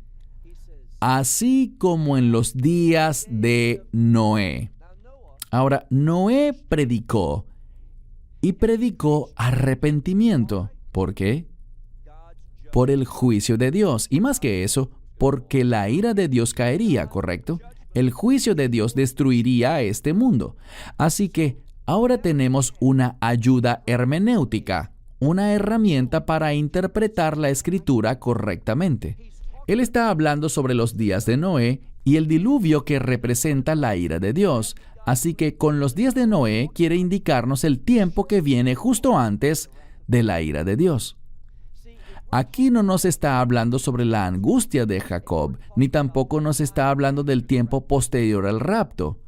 así como en los días de Noé. Ahora, Noé predicó, y predicó arrepentimiento. ¿Por qué? Por el juicio de Dios. Y más que eso, porque la ira de Dios caería, ¿correcto? El juicio de Dios destruiría a este mundo. Así que ahora tenemos una ayuda hermenéutica, una herramienta para interpretar la Escritura correctamente. Él está hablando sobre los días de Noé y el diluvio que representa la ira de Dios. Así que con los días de Noé quiere indicarnos el tiempo que viene justo antes de la ira de Dios. Aquí no nos está hablando sobre la angustia de Jacob, ni tampoco nos está hablando del tiempo posterior al rapto.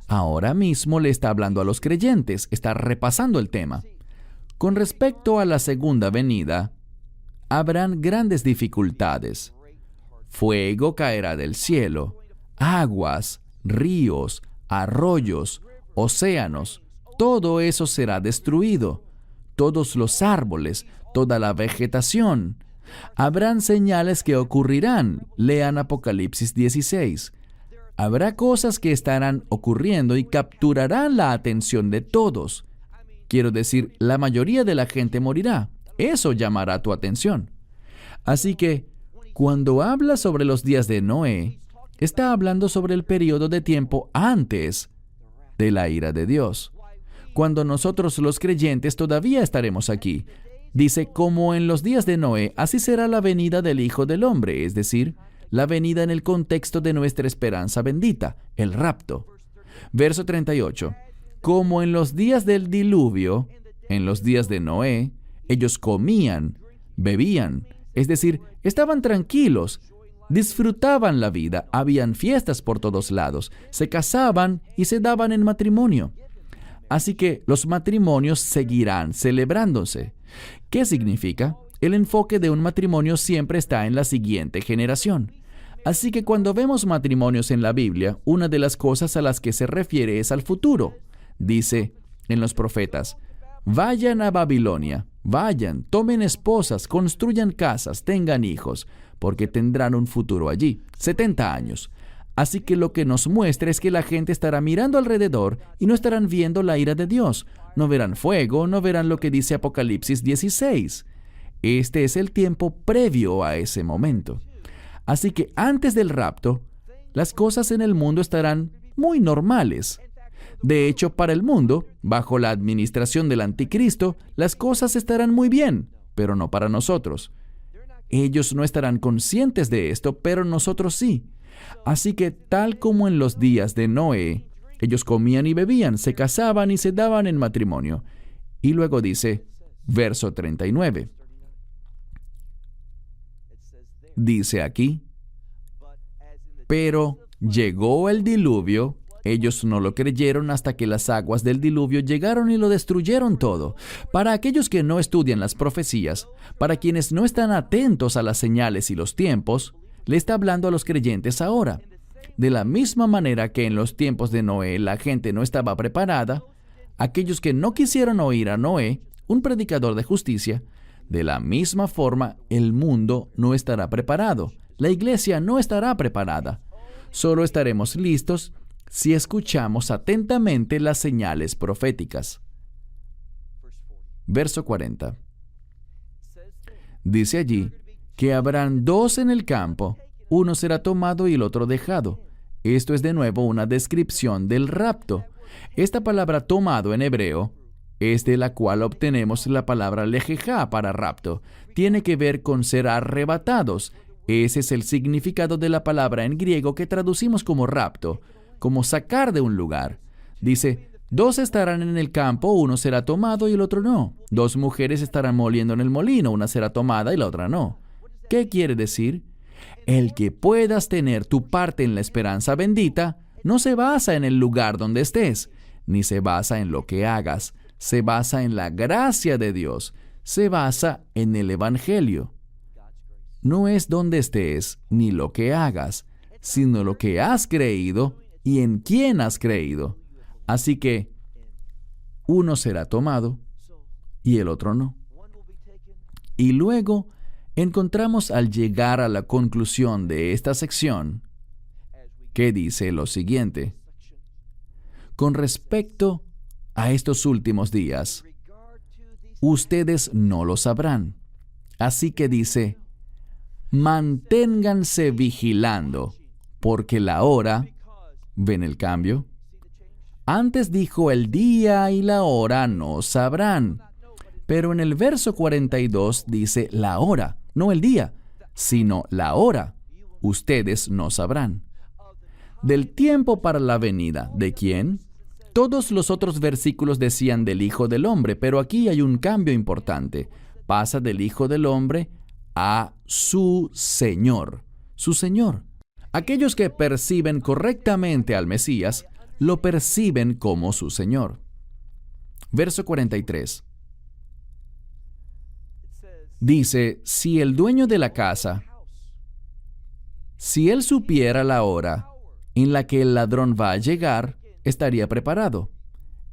Ahora mismo le está hablando a los creyentes, está repasando el tema. Con respecto a la segunda venida, habrán grandes dificultades. Fuego caerá del cielo, aguas, ríos, arroyos, océanos, todo eso será destruido. Todos los árboles, toda la vegetación. Habrán señales que ocurrirán. Lean Apocalipsis 16. Habrá cosas que estarán ocurriendo y capturarán la atención de todos. Quiero decir, la mayoría de la gente morirá. Eso llamará tu atención. Así que, cuando habla sobre los días de Noé, está hablando sobre el periodo de tiempo antes de la ira de Dios. Cuando nosotros los creyentes todavía estaremos aquí. Dice, como en los días de Noé, así será la venida del Hijo del Hombre, es decir, la venida en el contexto de nuestra esperanza bendita, el rapto. Verso 38. Como en los días del diluvio, en los días de Noé, ellos comían, bebían, es decir, estaban tranquilos, disfrutaban la vida, habían fiestas por todos lados, se casaban y se daban en matrimonio. Así que los matrimonios seguirán celebrándose. ¿Qué significa? El enfoque de un matrimonio siempre está en la siguiente generación. Así que cuando vemos matrimonios en la Biblia, una de las cosas a las que se refiere es al futuro. Dice en los profetas, vayan a Babilonia, vayan, tomen esposas, construyan casas, tengan hijos, porque tendrán un futuro allí, 70 años. Así que lo que nos muestra es que la gente estará mirando alrededor y no estarán viendo la ira de Dios. No verán fuego, no verán lo que dice Apocalipsis 16. Este es el tiempo previo a ese momento. Así que antes del rapto, las cosas en el mundo estarán muy normales. De hecho, para el mundo, bajo la administración del anticristo, las cosas estarán muy bien, pero no para nosotros. Ellos no estarán conscientes de esto, pero nosotros sí. Así que tal como en los días de Noé, ellos comían y bebían, se casaban y se daban en matrimonio. Y luego dice, verso 39. Dice aquí, pero llegó el diluvio, ellos no lo creyeron hasta que las aguas del diluvio llegaron y lo destruyeron todo. Para aquellos que no estudian las profecías, para quienes no están atentos a las señales y los tiempos, le está hablando a los creyentes ahora. De la misma manera que en los tiempos de Noé la gente no estaba preparada, aquellos que no quisieron oír a Noé, un predicador de justicia, de la misma forma el mundo no estará preparado. La iglesia no estará preparada. Solo estaremos listos si escuchamos atentamente las señales proféticas. Verso 40. Dice allí que habrán dos en el campo, uno será tomado y el otro dejado. Esto es de nuevo una descripción del rapto. Esta palabra tomado en hebreo es de la cual obtenemos la palabra lejejá para rapto. Tiene que ver con ser arrebatados. Ese es el significado de la palabra en griego que traducimos como rapto, como sacar de un lugar. Dice, 2 estarán en el campo, uno será tomado y el otro no. 2 mujeres estarán moliendo en el molino, una será tomada y la otra no. ¿Qué quiere decir? El que puedas tener tu parte en la esperanza bendita no se basa en el lugar donde estés, ni se basa en lo que hagas, se basa en la gracia de Dios, se basa en el Evangelio. No es donde estés ni lo que hagas, sino lo que has creído y en quién has creído. Así que uno será tomado y el otro no. Y luego encontramos al llegar a la conclusión de esta sección que dice lo siguiente. Con respecto a estos últimos días, ustedes no lo sabrán. Así que dice, manténganse vigilando, porque la hora, ¿ven el cambio? Antes dijo el día y la hora no sabrán. Pero en el verso 42 dice la hora, no el día, sino la hora. Ustedes no sabrán. Del tiempo para la venida, ¿de quién? Todos los otros versículos decían del Hijo del Hombre, pero aquí hay un cambio importante. Pasa del Hijo del Hombre a su Señor. Su Señor. Aquellos que perciben correctamente al Mesías, lo perciben como su Señor. Verso 43. Dice, si el dueño de la casa, si él supiera la hora en la que el ladrón va a llegar, estaría preparado.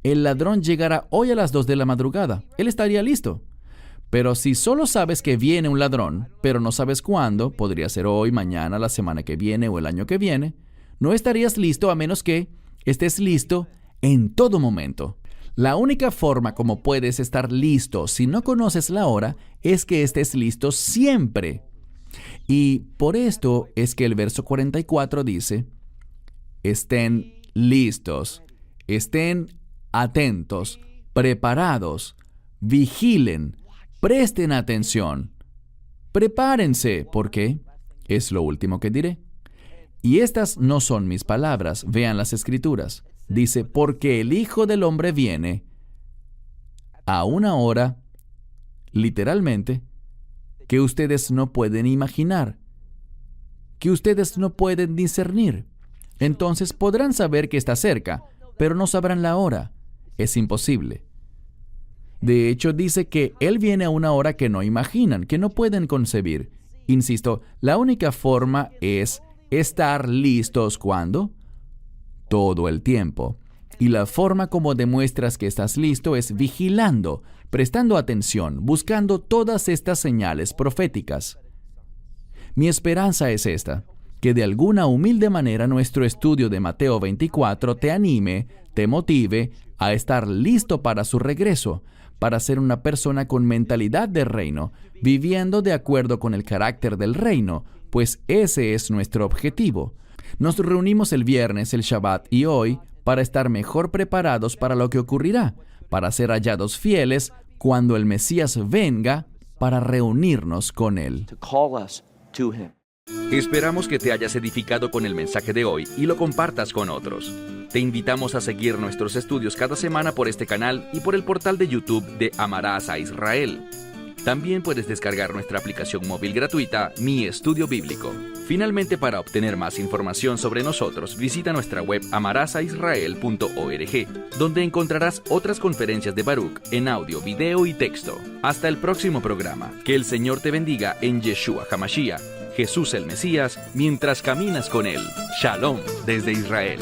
El ladrón llegará hoy a las 2 de la madrugada. Él estaría listo. Pero si solo sabes que viene un ladrón, pero no sabes cuándo, podría ser hoy, mañana, la semana que viene o el año que viene, no estarías listo a menos que estés listo en todo momento. La única forma como puedes estar listo si no conoces la hora es que estés listo siempre. Y por esto es que el verso 44 dice, estén listos, estén atentos, preparados, vigilen, presten atención, prepárense, porque es lo último que diré. Y estas no son mis palabras, vean las Escrituras. Dice, porque el Hijo del Hombre viene a una hora, literalmente, que ustedes no pueden imaginar, que ustedes no pueden discernir. Entonces podrán saber que está cerca, pero no sabrán la hora. Es imposible. De hecho, dice que Él viene a una hora que no imaginan, que no pueden concebir. Insisto, la única forma es estar listos ¿cuándo? Todo el tiempo. Y la forma como demuestras que estás listo es vigilando, prestando atención, buscando todas estas señales proféticas. Mi esperanza es esta, que de alguna humilde manera nuestro estudio de Mateo 24 te anime, te motive a estar listo para su regreso, para ser una persona con mentalidad de reino, viviendo de acuerdo con el carácter del reino, pues ese es nuestro objetivo. Nos reunimos el viernes, el Shabbat y hoy para estar mejor preparados para lo que ocurrirá, para ser hallados fieles cuando el Mesías venga para reunirnos con Él.
to call us to him.
Esperamos que te hayas edificado con el mensaje de hoy y lo compartas con otros. Te invitamos a seguir nuestros estudios cada semana por este canal y por el portal de YouTube de Amarás a Israel. También puedes descargar nuestra aplicación móvil gratuita, Mi Estudio Bíblico. Finalmente, para obtener más información sobre nosotros, visita nuestra web amarasaisrael.org, donde encontrarás otras conferencias de Baruch en audio, video y texto. Hasta el próximo programa. Que el Señor te bendiga en Yeshua HaMashiach, Jesús el Mesías, mientras caminas con Él. Shalom desde Israel.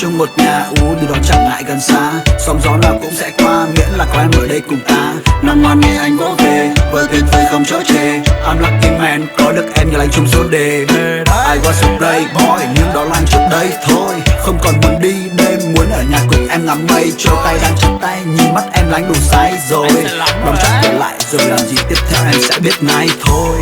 chung một nhà điều đó chẳng ngại gần xa. Sóng gió nào cũng sẽ qua, miễn là có em ở đây cùng ta. Năm ngoan nghe anh vỗ về, vừa tuyệt vời không chối chê. I'm lucky man, có được em như lành chung số đề. I was a playboy, nhưng đó là anh trước đây thôi. Không còn muốn đi đêm, muốn ở nhà cùng em ngắm mây. Trôi tay đang chặt tay, nhìn mắt em lánh đủ say rồi. Đóng chắc trở lại rồi làm gì tiếp theo em sẽ biết ngay thôi.